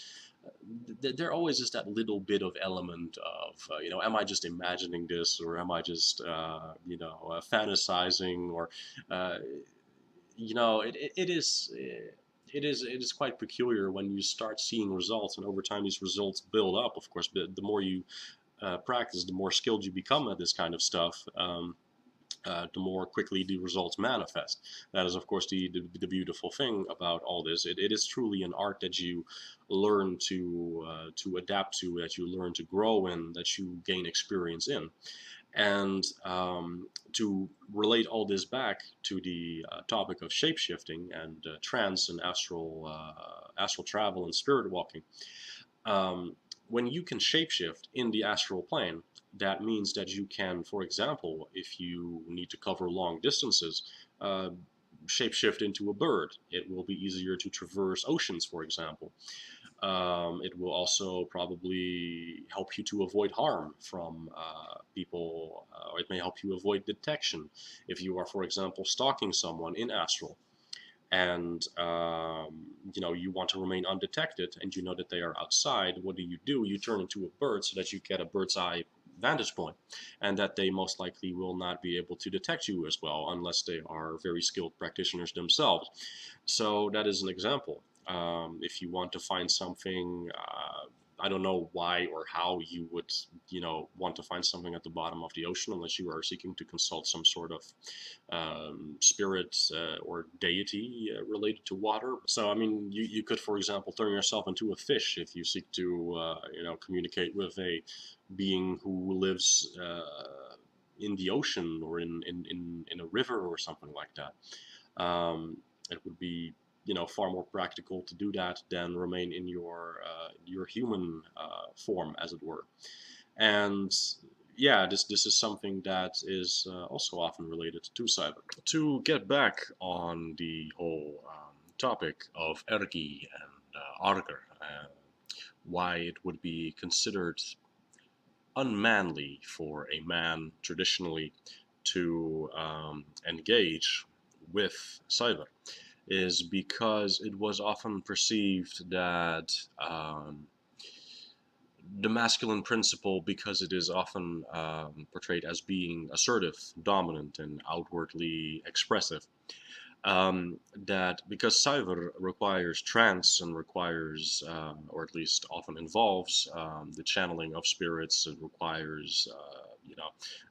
there always is that little bit of element of, am I just imagining this, or am I just, fantasizing, or, it is quite peculiar when you start seeing results, and over time these results build up. Of course, the more you practice, the more skilled you become at this kind of stuff. The more quickly the results manifest. That is, of course, the beautiful thing about all this. It is truly an art that you learn to adapt to, that you learn to grow in, that you gain experience in. And to relate all this back to the topic of shapeshifting and trance and astral travel and spirit walking, when you can shapeshift in the astral plane, that means that you can, for example, if you need to cover long distances, shapeshift into a bird. It will be easier to traverse oceans, for example. It will also probably help you to avoid harm from people, or it may help you avoid detection. If you are, for example, stalking someone in astral, and you want to remain undetected, and you know that they are outside, what do? You turn into a bird, so that you get a bird's eye vantage point, and that they most likely will not be able to detect you as well, unless they are very skilled practitioners themselves. So that is an example. If you want to find something, I don't know why or how you would, want to find something at the bottom of the ocean, unless you are seeking to consult some sort of spirit or deity related to water. So, I mean, you could, for example, turn yourself into a fish if you seek to, communicate with a being who lives in the ocean, or in a river or something like that. It would be, far more practical to do that than remain in your human form, as it were. And yeah, this is something that is also often related to Seiðr. To get back on the whole topic of Ergi and Argr, why it would be considered unmanly for a man traditionally to engage with Seiðr, is because it was often perceived that the masculine principle, because it is often portrayed as being assertive, dominant, and outwardly expressive. That because Seiðr requires trance and requires, or at least often involves, the channeling of spirits, it requires,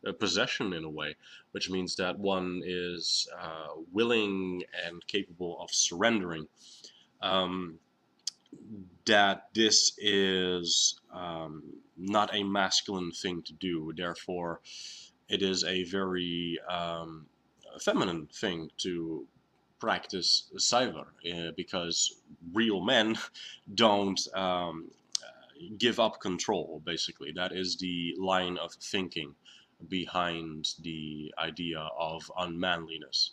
a possession in a way, which means that one is willing and capable of surrendering. Um, that this is not a masculine thing to do. Therefore, it is a very feminine thing to practice Seiðr, because real men don't give up control, basically. That is the line of thinking behind the idea of unmanliness,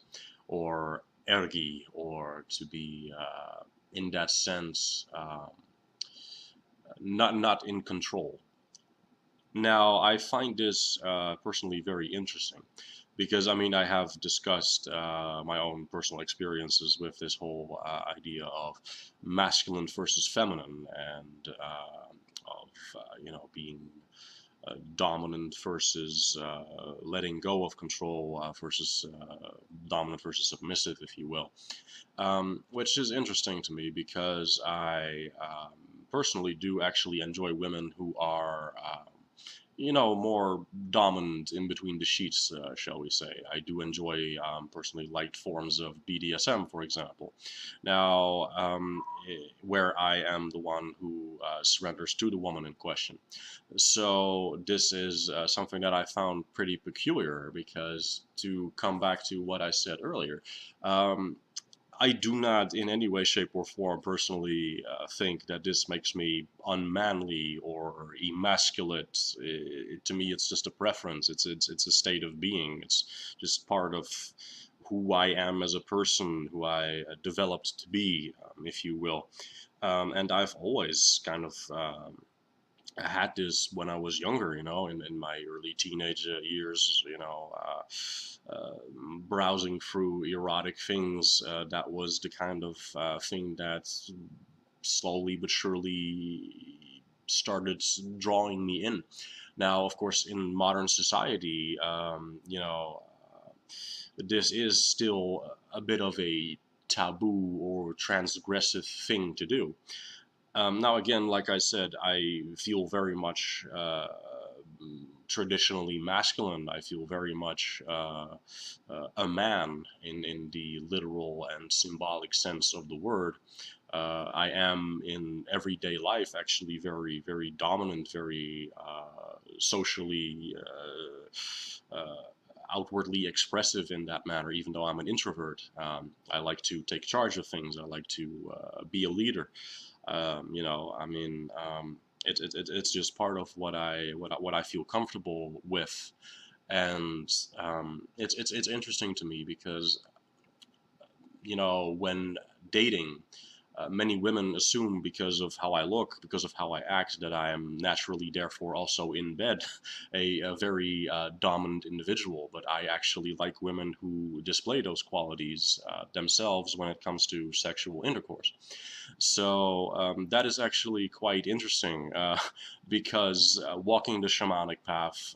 or Ergi, or to be, in that sense, not in control. Now, I find this personally very interesting because, I mean, I have discussed my own personal experiences with this whole idea of masculine versus feminine, and of being dominant versus letting go of control, versus dominant versus submissive, if you will, which is interesting to me because I personally do actually enjoy women who are more dominant in between the sheets, shall we say. I do enjoy personally light forms of BDSM, for example. Now, where I am the one who surrenders to the woman in question. So this is something that I found pretty peculiar, because to come back to what I said earlier, I do not in any way, shape, or form personally think that this makes me unmanly or emasculate. To me, it's just a preference. It's a state of being. It's just part of who I am as a person, who I developed to be, if you will. And I've always kind of I had this when I was younger, in my early teenage years, browsing through erotic things. That was the kind of thing that slowly but surely started drawing me in. Now, of course, in modern society, this is still a bit of a taboo or transgressive thing to do. Now, again, like I said, I feel very much traditionally masculine. I feel very much a man in the literal and symbolic sense of the word. I am in everyday life actually very, very dominant, very socially, outwardly expressive in that manner, even though I'm an introvert. I like to take charge of things. I like to be a leader. It's just part of what I feel comfortable with, and it's interesting to me because when dating, many women assume, because of how I look, because of how I act, that I am naturally, therefore, also in bed, a very dominant individual. But I actually like women who display those qualities themselves when it comes to sexual intercourse. So that is actually quite interesting, because walking the shamanic path,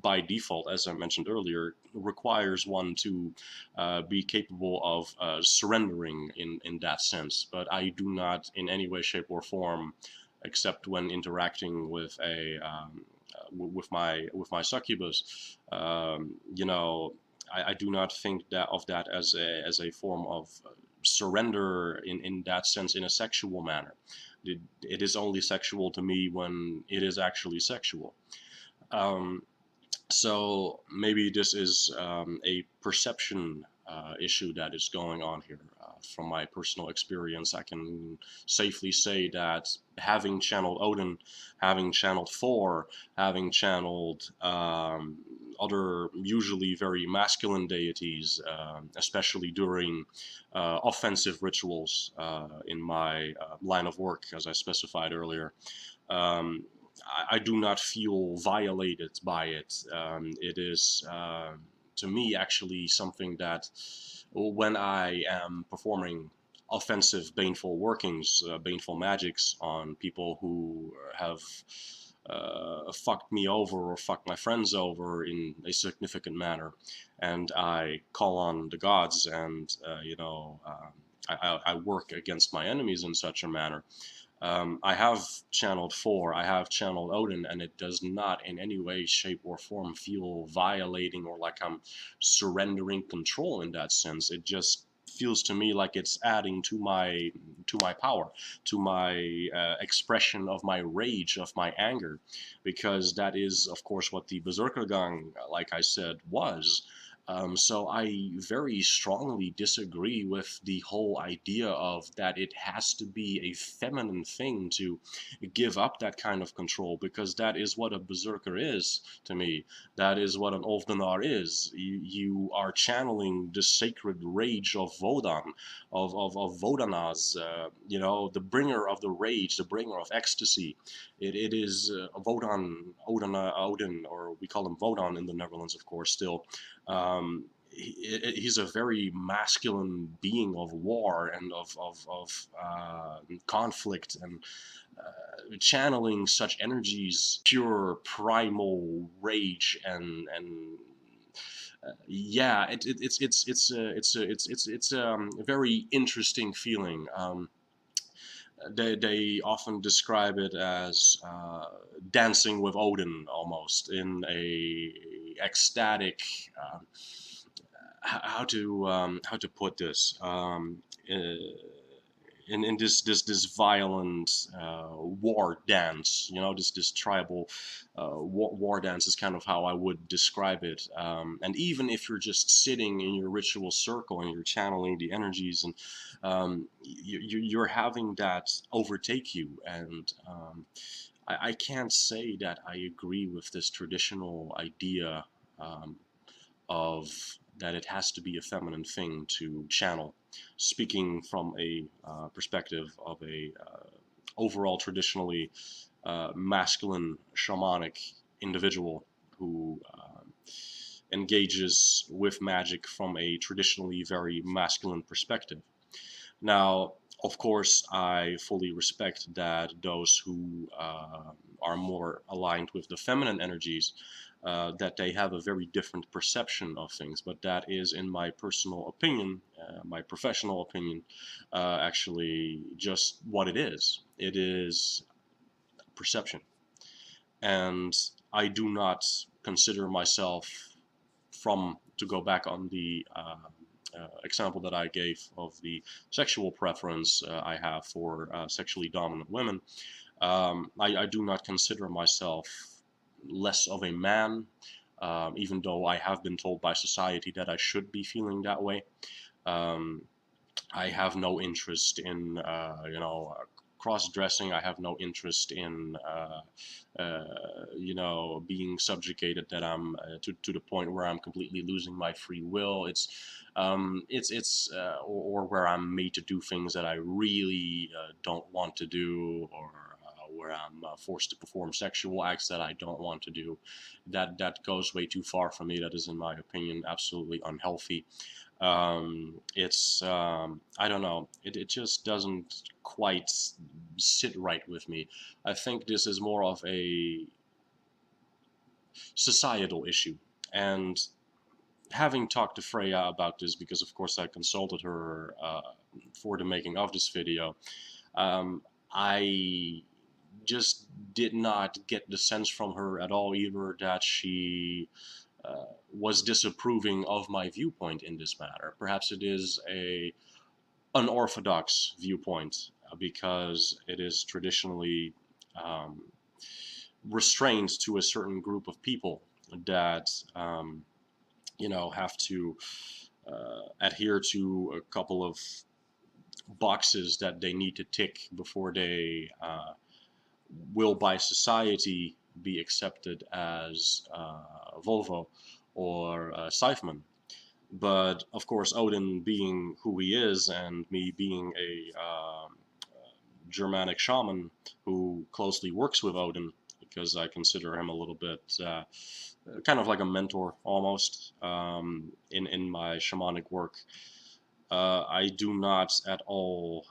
by default, as I mentioned earlier, requires one to be capable of surrendering in that sense. But I do not in any way, shape, or form, except when interacting with my succubus, I do not think of that as a form of surrender in that sense, in a sexual manner. It is only sexual to me when it is actually sexual. Um, so maybe this is a perception issue that is going on here. From my personal experience, I can safely say that having channeled Odin, having channeled Thor, having channeled other usually very masculine deities, especially during offensive rituals in my line of work, as I specified earlier, um, I do not feel violated by it. It is, to me, actually something that when I am performing offensive, baneful workings, baneful magics on people who have fucked me over or fucked my friends over in a significant manner, and I call on the gods, and I work against my enemies in such a manner. I have channeled Thor, I have channeled Odin, and it does not in any way, shape, or form feel violating or like I'm surrendering control in that sense. It just feels to me like it's adding to my power, to my expression of my rage, of my anger, because that is, of course, what the Berserkergang, like I said, was. So I very strongly disagree with the whole idea of that it has to be a feminine thing to give up that kind of control, because that is what a berserker is to me. That is what an Ulfdenar is. You are channeling the sacred rage of Wodan, of Wodanaz, the bringer of the rage, the bringer of ecstasy. It is Odin, or we call him Wodan in the Netherlands, of course, still. He's a very masculine being of war and of conflict, and channeling such energies, pure primal rage, and yeah, it's a very interesting feeling. They often describe it as dancing with Odin, almost in a ecstatic. How to put this? In this violent war dance, this tribal war dance is kind of how I would describe it. And even if you're just sitting in your ritual circle and you're channeling the energies, and you're having that overtake you, and I can't say that I agree with this traditional idea of that it has to be a feminine thing to channel. Speaking from a perspective of a overall traditionally masculine shamanic individual who engages with magic from a traditionally very masculine perspective. Now, of course, I fully respect that those who are more aligned with the feminine energies, that they have a very different perception of things. But that is, in my personal opinion, my professional opinion, actually just what it is. It is perception. And I do not consider myself, to go back on the example that I gave of the sexual preference I have for sexually dominant women, I do not consider myself less of a man, even though I have been told by society that I should be feeling that way. I have no interest in, cross-dressing. I have no interest in, being subjugated, that I'm to the point where I'm completely losing my free will. Or where I'm made to do things that I really don't want to do, or where I'm forced to perform sexual acts that I don't want to do. That goes way too far for me. That is, in my opinion, absolutely unhealthy. I don't know, it just doesn't quite sit right with me. I think this is more of a societal issue. And having talked to Freya about this, because of course I consulted her for the making of this video, I just did not get the sense from her at all either that she was disapproving of my viewpoint in this matter. Perhaps it is a unorthodox viewpoint, because it is traditionally restrained to a certain group of people that have to adhere to a couple of boxes that they need to tick before they will by society be accepted as Volvo or Scytheman. But of course, Odin being who he is, and me being a Germanic shaman who closely works with Odin, because I consider him a little bit kind of like a mentor almost in my shamanic work. I do not at all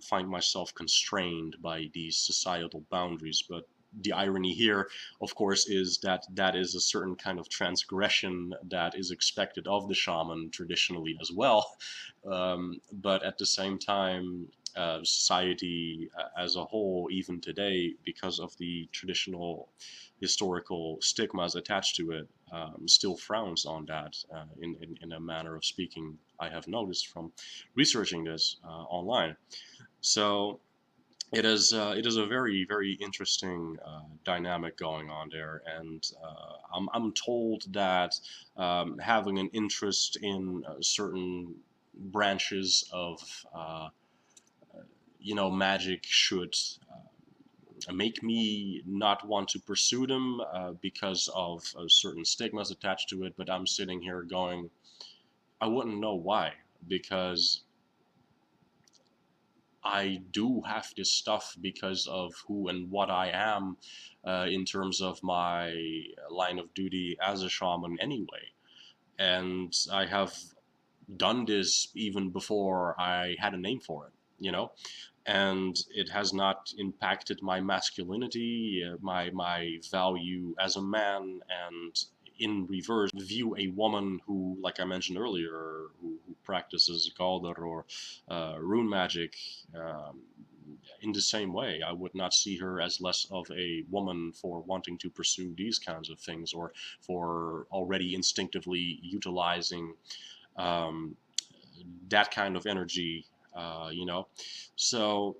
find myself constrained by these societal boundaries, but the irony here, of course, is that that is a certain kind of transgression that is expected of the shaman traditionally as well. But at the same time, society as a whole, even today, because of the traditional historical stigmas attached to it, still frowns on that in a manner of speaking. I have noticed from researching this online. So it is a very very interesting dynamic going on there, and I'm told that having an interest in certain branches of magic should make me not want to pursue them because of certain stigmas attached to it. But I'm sitting here going, I wouldn't know why, because I do have this stuff because of who and what I am in terms of my line of duty as a shaman anyway. And I have done this even before I had a name for it, you know? And it has not impacted my masculinity, my value as a man, and in reverse, view a woman who, like I mentioned earlier, who practices Galdr or rune magic in the same way. I would not see her as less of a woman for wanting to pursue these kinds of things, or for already instinctively utilizing um, that kind of energy, you know. So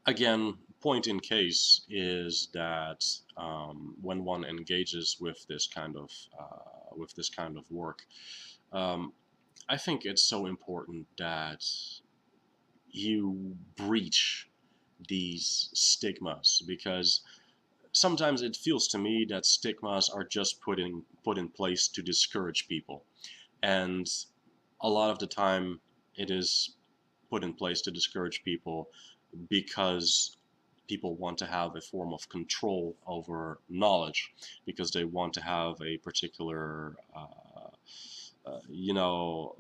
again, point in case is that when one engages with this kind of work, um, I think it's so important that you breach these stigmas, because sometimes it feels to me that stigmas are just put in place to discourage people, and a lot of the time it is put in place to discourage people because people want to have a form of control over knowledge, because they want to have a particular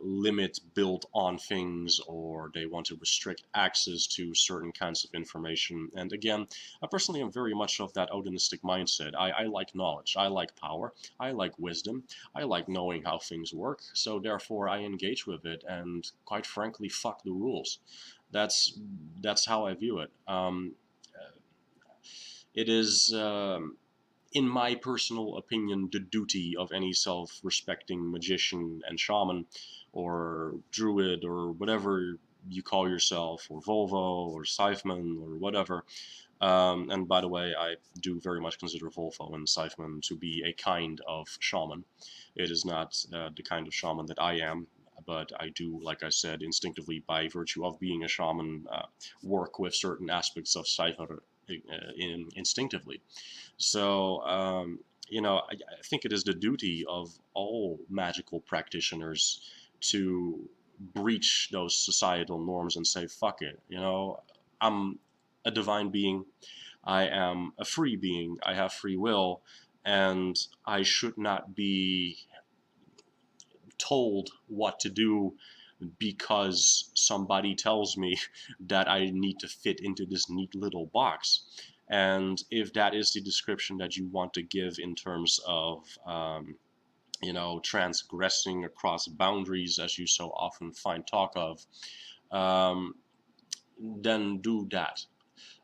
limit built on things, or they want to restrict access to certain kinds of information. And again, I personally am very much of that Odinistic mindset. I like knowledge, I like power, I like wisdom, I like knowing how things work, so therefore I engage with it, and quite frankly, fuck the rules. That's that's how I view it. It is in my personal opinion, the duty of any self-respecting magician and shaman, or druid, or whatever you call yourself, or Volvo, or Scytheman, or whatever. And by the way, I do very much consider Volvo and Scytheman to be a kind of shaman. It is not the kind of shaman that I am, but I do, like I said, instinctively, by virtue of being a shaman, work with certain aspects of Seidr instinctively. So, I think it is the duty of all magical practitioners to breach those societal norms and say, fuck it, I'm a divine being, I am a free being, I have free will, and I should not be told what to do because somebody tells me that I need to fit into this neat little box. And if that is the description that you want to give in terms of, transgressing across boundaries, as you so often find talk of, um, then do that.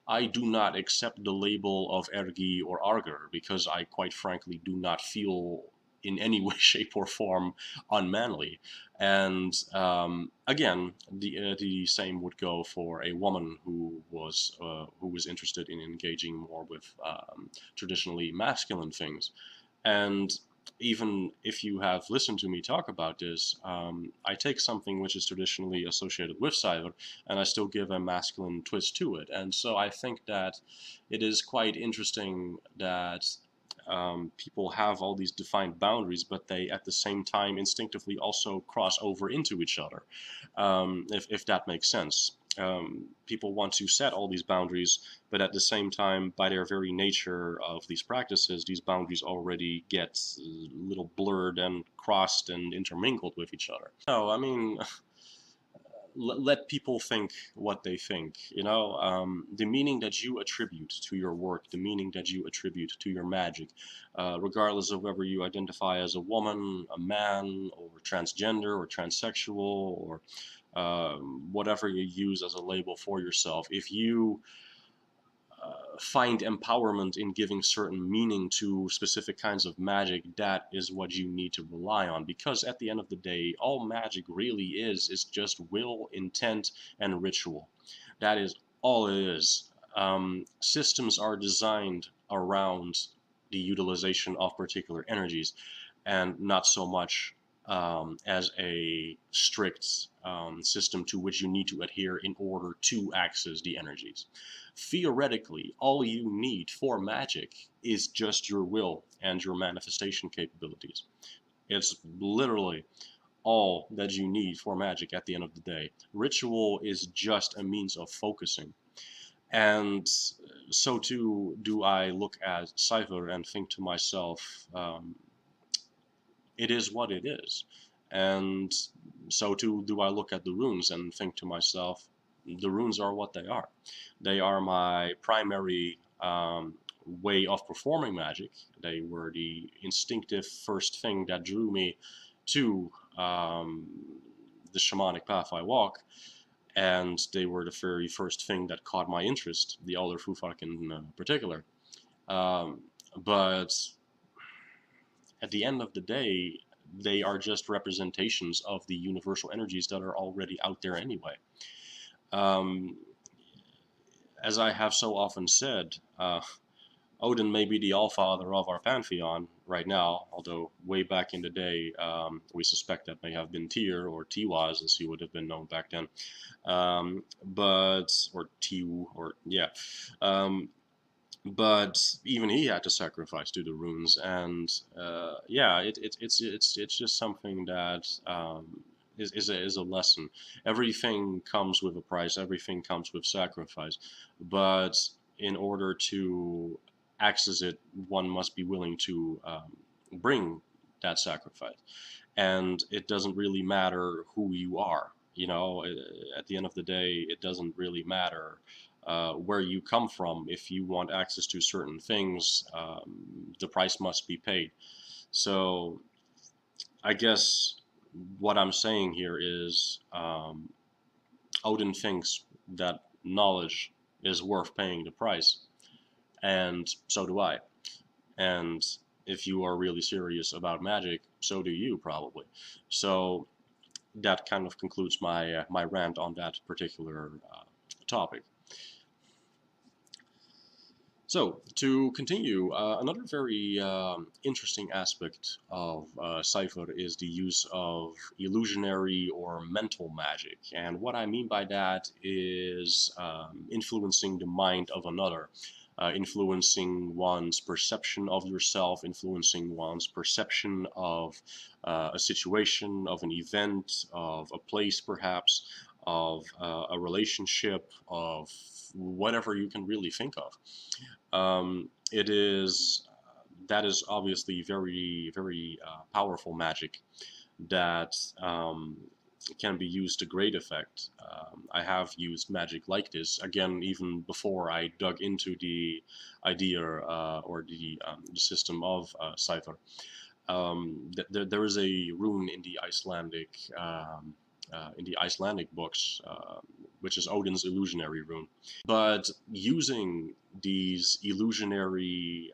I do not accept the label of Ergi or Argr, because I quite frankly do not feel in any way, shape, or form unmanly. And again, the same would go for a woman who was interested in engaging more with traditionally masculine things. And even if you have listened to me talk about this, I take something which is traditionally associated with Seidr, and I still give a masculine twist to it. And so I think that it is quite interesting that people have all these defined boundaries, but they at the same time instinctively also cross over into each other, if that makes sense. People want to set all these boundaries, but at the same time, by their very nature of these practices, these boundaries already get a little blurred and crossed and intermingled with each other. No, I mean, let people think what they think. The meaning that you attribute to your work, the meaning that you attribute to your magic, regardless of whether you identify as a woman, a man, or transgender, or transsexual, or whatever you use as a label for yourself. If you find empowerment in giving certain meaning to specific kinds of magic, that is what you need to rely on. Because at the end of the day, all magic really is just will, intent, and ritual. That is all it is. Systems are designed around the utilization of particular energies, and not so much as a strict system to which you need to adhere in order to access the energies. Theoretically, all you need for magic is just your will and your manifestation capabilities. It's literally all that you need for magic at the end of the day. Ritual is just a means of focusing. And so too do I look at Seiðr and think to myself, it is what it is. And so too do I look at the runes and think to myself, the runes are what they are. They are my primary way of performing magic. They were the instinctive first thing that drew me to the shamanic path I walk, and they were the very first thing that caught my interest, the Elder Fufak in particular. But at the end of the day, they are just representations of the universal energies that are already out there anyway. As I have so often said, Odin may be the allfather of our pantheon right now, although way back in the day, we suspect that may have been Tyr, or Tiwaz, as he would have been known back then. Or Tiu, or yeah. But even he had to sacrifice to the runes, and yeah, it's just something that is a lesson. Everything comes with a price. Everything comes with sacrifice, but in order to access it, one must be willing to bring that sacrifice, and it doesn't really matter who you are. At the end of the day, it doesn't really matter where you come from. If you want access to certain things, the price must be paid. So I guess what I'm saying here is Odin thinks that knowledge is worth paying the price, and so do I. And if you are really serious about magic, so do you probably. So that kind of concludes my rant on that particular topic. So, to continue, another very interesting aspect of Seiðr is the use of illusionary or mental magic. And what I mean by that is influencing the mind of another, influencing one's perception of yourself, influencing one's perception of a situation, of an event, of a place perhaps, of a relationship, of whatever you can really think of. It is that is obviously very, very powerful magic that can be used to great effect. I have used magic like this, again, even before I dug into the idea or the system of Seiðr. There is a rune in the Icelandic books, which is Odin's Illusionary rune. But using these illusionary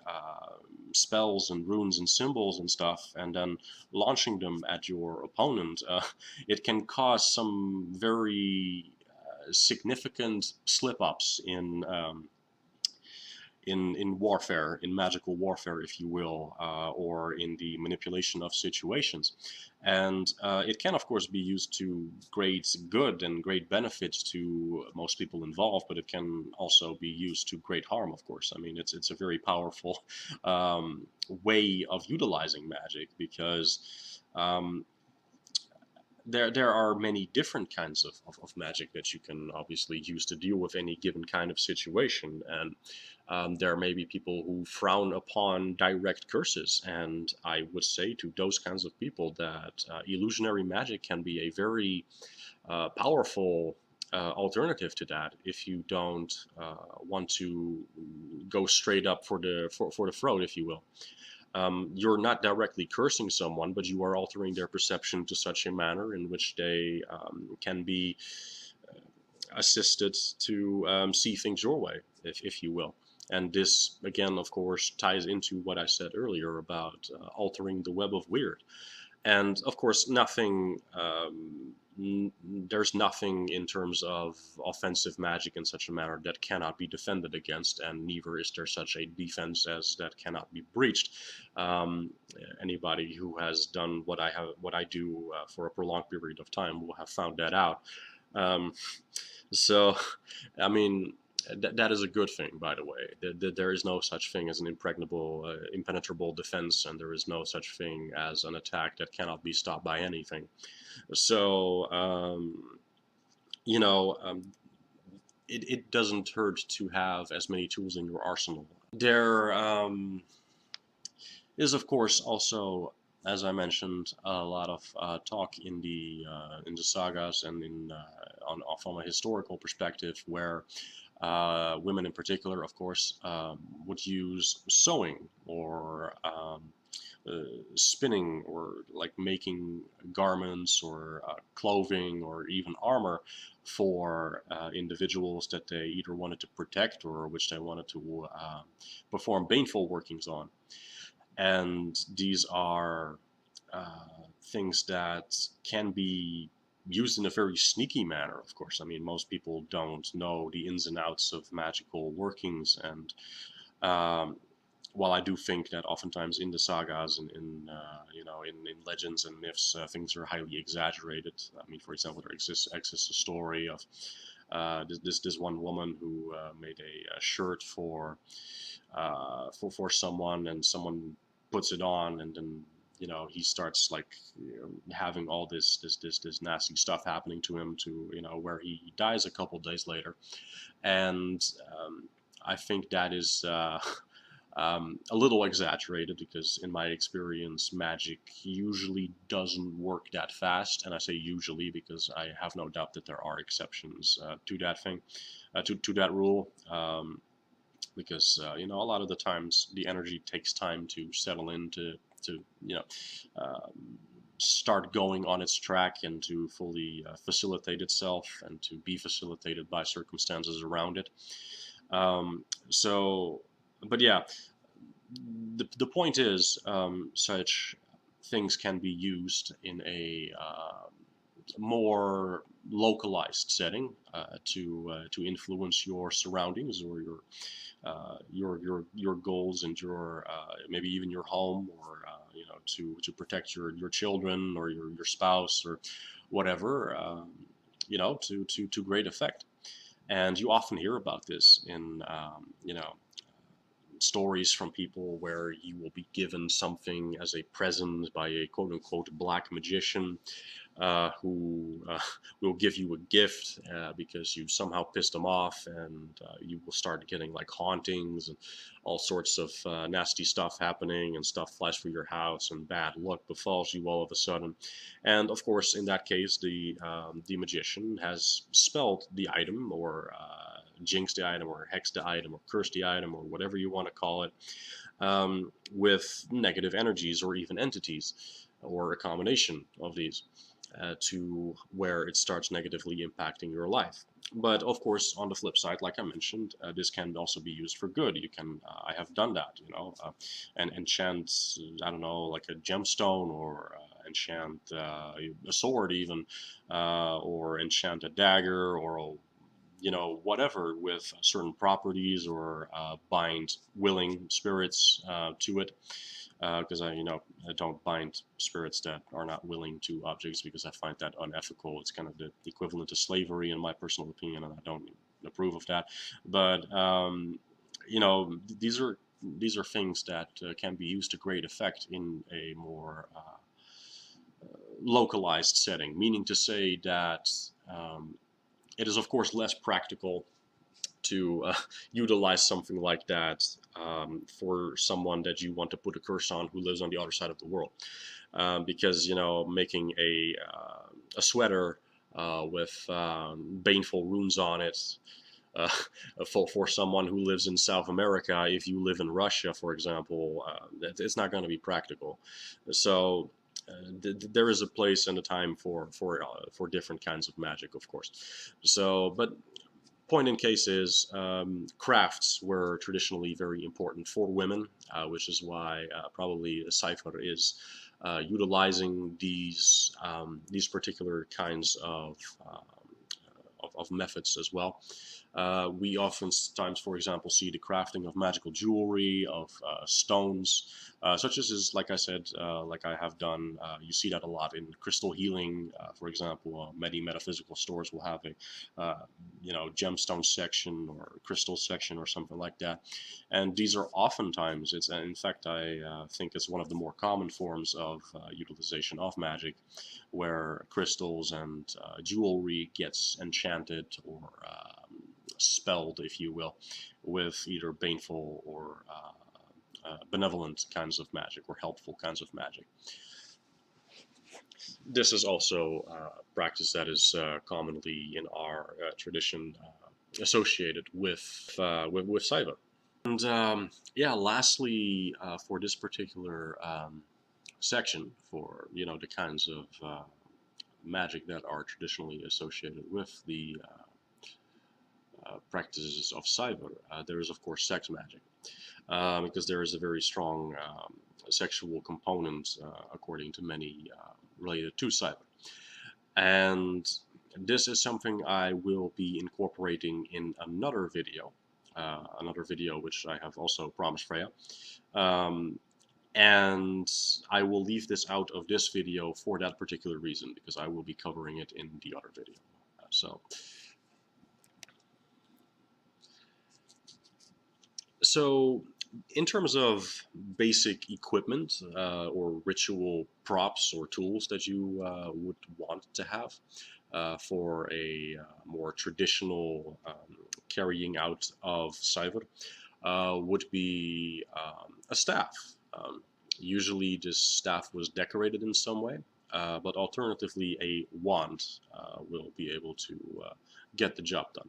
spells and runes and symbols and stuff, and then launching them at your opponent, it can cause some very significant slip-ups in warfare, in magical warfare, if you will, or in the manipulation of situations. And it can, of course, be used to great good and great benefits to most people involved, but it can also be used to great harm, of course. I mean, it's a very powerful way of utilizing magic, because there are many different kinds of magic that you can obviously use to deal with any given kind of situation, and there may be people who frown upon direct curses, and I would say to those kinds of people that illusionary magic can be a very powerful alternative to that if you don't want to go straight up for the throat, if you will. You're not directly cursing someone, but you are altering their perception to such a manner in which they can be assisted to see things your way, if you will. And this, again, of course, ties into what I said earlier about altering the web of weird. And of course, there's nothing in terms of offensive magic in such a manner that cannot be defended against, and neither is there such a defense as that cannot be breached. Um, Anybody who has done what I do for a prolonged period of time will have found that out. Um, so, I mean, that is a good thing, by the way. There is no such thing as an impenetrable defense, and there is no such thing as an attack that cannot be stopped by anything. So, it doesn't hurt to have as many tools in your arsenal. There is, of course, also, as I mentioned, a lot of talk in the sagas and from a historical perspective, where women in particular, of course, would use sewing or spinning, or like making garments or clothing or even armor for individuals that they either wanted to protect or which they wanted to perform baneful workings on. And these are things that can be used in a very sneaky manner, of course. I mean, most people don't know the ins and outs of magical workings, and while I do think that oftentimes in the sagas and in legends and myths, things are highly exaggerated. I mean, for example, there exists a story of this one woman who made a shirt for someone, and someone puts it on, and then he starts like having all this nasty stuff happening to him, to where he dies a couple days later. And I think that is a little exaggerated, because in my experience, magic usually doesn't work that fast. And I say usually because I have no doubt that there are exceptions to that thing, to that rule. Because a lot of the times the energy takes time to settle in, to start going on its track, and to fully facilitate itself, and to be facilitated by circumstances around it. So, but yeah, the point is, such things can be used in a more localized setting to influence your surroundings, or your goals, and your maybe even your home, or to protect your children, or your spouse, or whatever, to great effect. And you often hear about this in stories from people where you will be given something as a present by a quote-unquote black magician, who will give you a gift because you somehow pissed them off, and you will start getting like hauntings and all sorts of nasty stuff happening, and stuff flies through your house, and bad luck befalls you all of a sudden. And of course, in that case, the magician has spelled the item, or jinxed the item, or hexed the item, or cursed the item, or whatever you want to call it, with negative energies, or even entities, or a combination of these, to where it starts negatively impacting your life. But of course, on the flip side, like I mentioned, this can also be used for good. You can, I have done that, and enchant, I don't know, like a gemstone, or enchant a sword even, or enchant a dagger, or whatever, with certain properties, or bind willing spirits to it. Because I don't bind spirits that are not willing to objects, because I find that unethical. It's kind of the equivalent to slavery, in my personal opinion, and I don't approve of that. But these are things that can be used to great effect in a more localized setting, meaning to say that it is of course less practical to utilize something like that for someone that you want to put a curse on who lives on the other side of the world, because making a sweater with baneful runes on it uh, for someone who lives in South America, if you live in Russia, for example, it's not going to be practical. So there is a place and a time for different kinds of magic, of course. So, but point in case is crafts were traditionally very important for women, which is why probably Seiðr is utilizing these particular kinds of methods as well. We oftentimes, for example, see the crafting of magical jewelry, of stones, such as is, like I said, like I have done. You see that a lot in crystal healing, for example. Many metaphysical stores will have a, gemstone section or crystal section or something like that. And these are oftentimes, in fact, I think it's one of the more common forms of utilization of magic, where crystals and jewelry gets enchanted or spelled, if you will, with either baneful or benevolent kinds of magic or helpful kinds of magic. This is also a practice that is commonly in our tradition associated with Seiðr. And yeah, lastly, for this particular section, for the kinds of magic that are traditionally associated with the practices of Seiðr, there is of course sex magic, because there is a very strong sexual component, according to many, related to Seiðr. And this is something I will be incorporating in another video which I have also promised Freya. And I will leave this out of this video for that particular reason, because I will be covering it in the other video. So in terms of basic equipment or ritual props or tools that you would want to have for a more traditional carrying out of Seiðr, would be a staff. Usually this staff was decorated in some way, but alternatively a wand will be able to get the job done.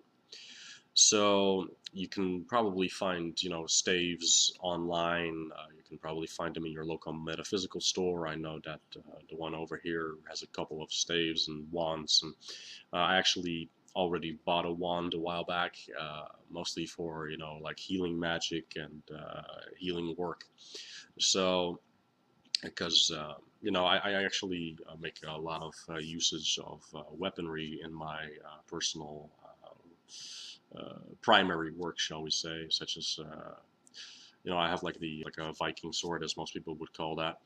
So you can probably find, staves online. You can probably find them in your local metaphysical store. I know that the one over here has a couple of staves and wands, and I actually already bought a wand a while back, mostly for like healing magic and healing work. So because I actually make a lot of usage of weaponry in my personal primary work, shall we say, such as I have like a Viking sword, as most people would call that.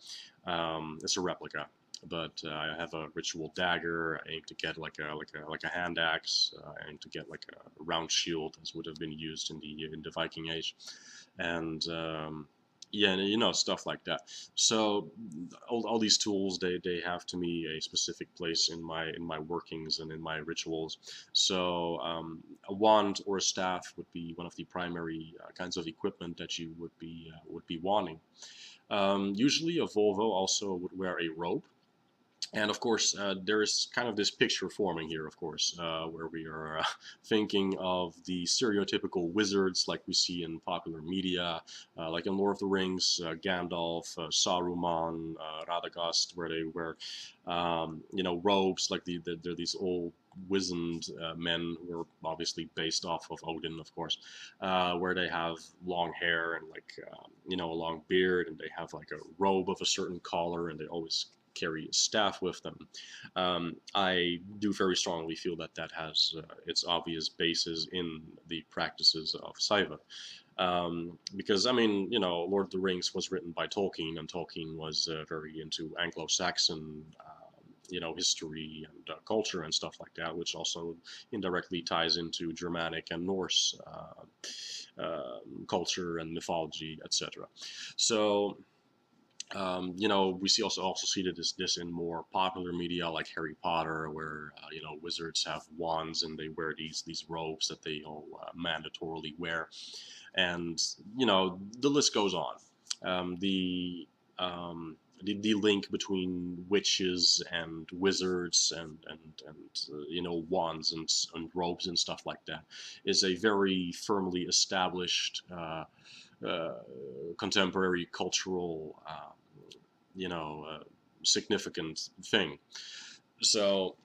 It's a replica, but I have a ritual dagger. I aim to get like a hand axe. I aim to get like a round shield, as would have been used in the Viking Age, and yeah, stuff like that. So all these tools, they have to me a specific place in my workings and in my rituals. So a wand or a staff would be one of the primary kinds of equipment that you would be wanting. Usually a Volvo also would wear a robe. And of course, there is kind of this picture forming here, of course, where we are thinking of the stereotypical wizards like we see in popular media, like in Lord of the Rings, Gandalf, Saruman, Radagast, where they wear, robes, like they're these old wizened men who are obviously based off of Odin, of course, where they have long hair and a long beard, and they have like a robe of a certain color, and they always carry a staff with them. I do very strongly feel that has its obvious basis in the practices of Seiðr. Because, Lord of the Rings was written by Tolkien, and Tolkien was very into Anglo-Saxon history and culture and stuff like that, which also indirectly ties into Germanic and Norse culture and mythology, etc. So You know, we also see this in more popular media like Harry Potter, where you know, wizards have wands and they wear these robes that they all mandatorily wear, and you know, the list goes on. Um, the the link between witches and wizards and you know, wands and robes and stuff like that is a very firmly established uh, contemporary cultural you know, significant thing. So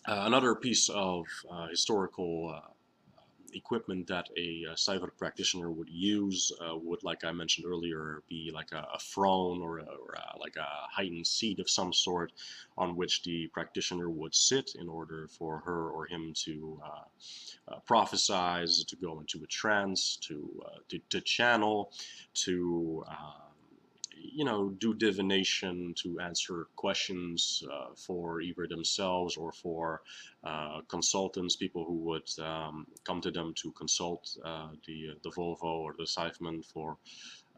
another piece of historical equipment that a Seiðr practitioner would use would, like I mentioned earlier, be like a throne or like a heightened seat of some sort on which the practitioner would sit in order for her or him to prophesize, to go into a trance, to channel, to you know, do divination, to answer questions for either themselves or for consultants, people who would come to them to consult the Volvo or the Scytheman for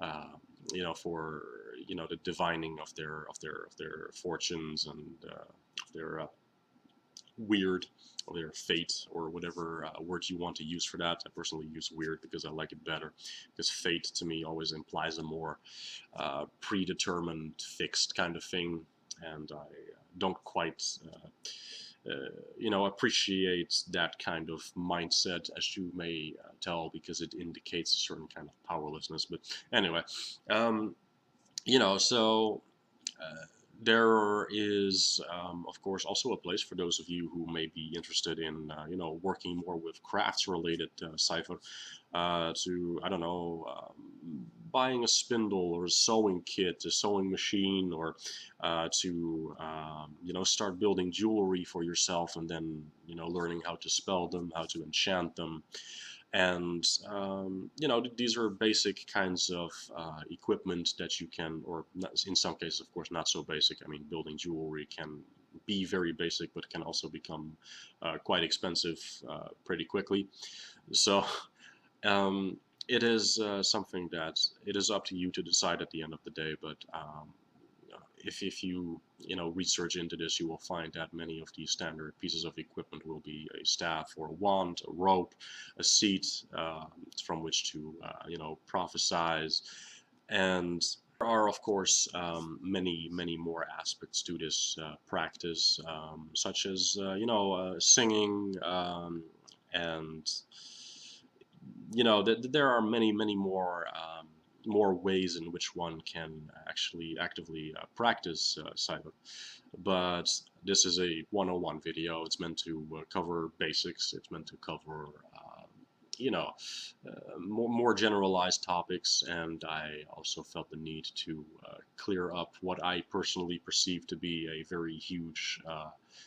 uh, you know, for you know, the divining of their fortunes and their weird or their fate or whatever words you want to use for that. I personally use weird because I like it better, because fate to me always implies a more predetermined, fixed kind of thing, and I don't quite you know, appreciate that kind of mindset, as you may tell, because it indicates a certain kind of powerlessness. But anyway, um, you know, so uh, there is, of course, also a place for those of you who may be interested in, you know, working more with crafts-related cipher, to, I don't know, buying a spindle or a sewing kit, a sewing machine, or to, you know, start building jewelry for yourself, and then, you know, learning how to spell them, how to enchant them, and you know, these are basic kinds of equipment that you can, or in some cases, of course, not so basic. I mean, building jewelry can be very basic, but can also become quite expensive pretty quickly. So um, it is something that it is up to you to decide at the end of the day. But if you, you know, research into this, you will find that many of these standard pieces of equipment will be a staff or a wand, a rope, a seat from which to you know, prophesize, and there are, of course, many more aspects to this practice, such as you know, singing, and you know, there are many more more ways in which one can actually actively practice Seiðr. But this is a 101 video. It's meant to cover basics. It's meant to cover you know, more generalized topics, and I also felt the need to clear up what I personally perceive to be a very huge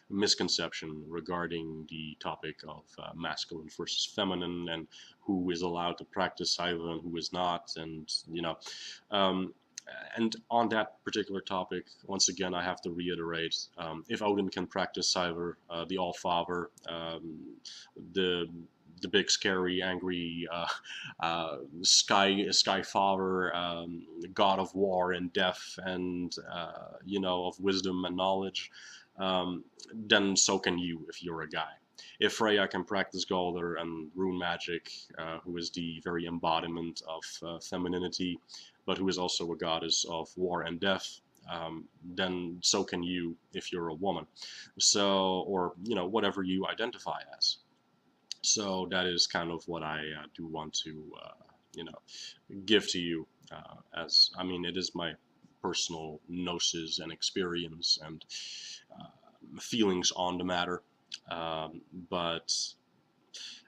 misconception regarding the topic of masculine versus feminine, and who is allowed to practice Seiðr and who is not, and you know. Um, and on that particular topic, once again, I have to reiterate: if Odin can practice Seiðr, the All Father, the big, scary, angry sky father, god of war and death, and you know, of wisdom and knowledge, then so can you if you're a guy. If Freya can practice Galdr and rune magic, who is the very embodiment of femininity, but who is also a goddess of war and death, then so can you if you're a woman. So, or you know, whatever you identify as. So that is kind of what I do want to, you know, give to you. As I mean, it is my personal gnosis and experience and feelings on the matter. But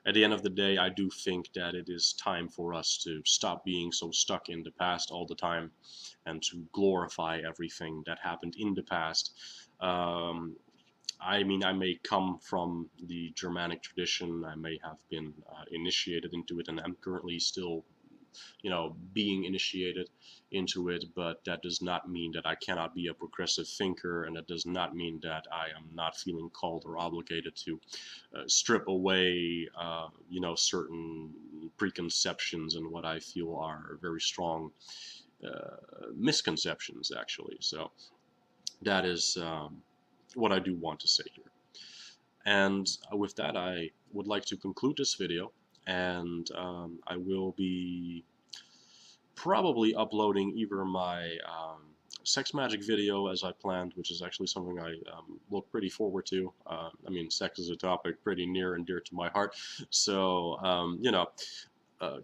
at the end of the day, I do think that it is time for us to stop being so stuck in the past all the time, and to glorify everything that happened in the past. I mean, I may come from the Germanic tradition. I may have been initiated into it, and I'm currently still, you know, being initiated into it. But that does not mean that I cannot be a progressive thinker, and that does not mean that I am not feeling called or obligated to strip away, you know, certain preconceptions and what I feel are very strong misconceptions, actually. So that is what I do want to say here. And with that, I would like to conclude this video, and I will be probably uploading either my sex magic video as I planned, which is actually something I look pretty forward to. I mean, sex is a topic pretty near and dear to my heart, so you know,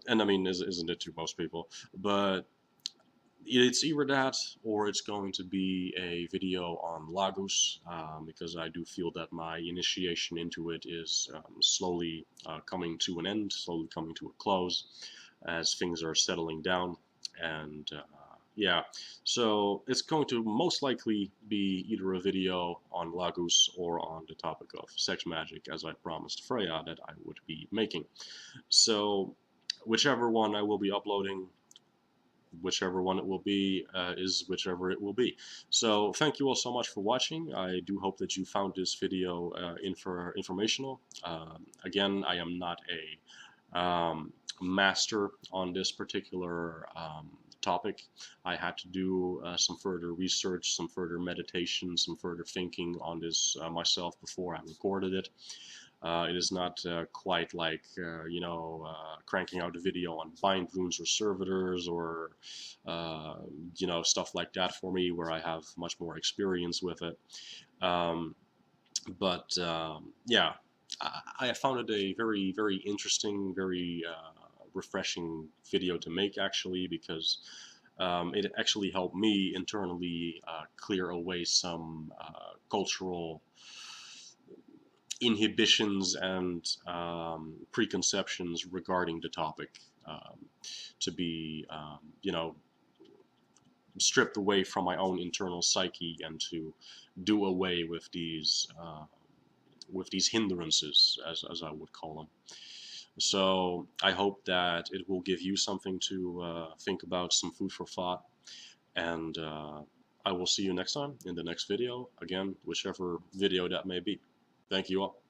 and I mean, isn't it to most people? But it's either that or it's going to be a video on Lagos, because I do feel that my initiation into it is slowly coming to an end, slowly coming to a close as things are settling down. And yeah, so it's going to most likely be either a video on Lagos or on the topic of sex magic, as I promised Freya that I would be making. So whichever one I will be uploading, whichever one it will be, is whichever it will be. So thank you all so much for watching. I do hope that you found this video informational. Again, I am not a master on this particular topic. I had to do some further research, some further meditation, some further thinking on this myself before I recorded it. It is not quite like, you know, cranking out a video on bind runes or servitors or, you know, stuff like that for me, where I have much more experience with it. Yeah, I found it a very, very interesting, very refreshing video to make, actually, because it actually helped me internally clear away some cultural inhibitions and preconceptions regarding the topic, to be, you know, stripped away from my own internal psyche and to do away with these hindrances, as I would call them. So I hope that it will give you something to think about, some food for thought, and I will see you next time in the next video, again, whichever video that may be. Thank you all.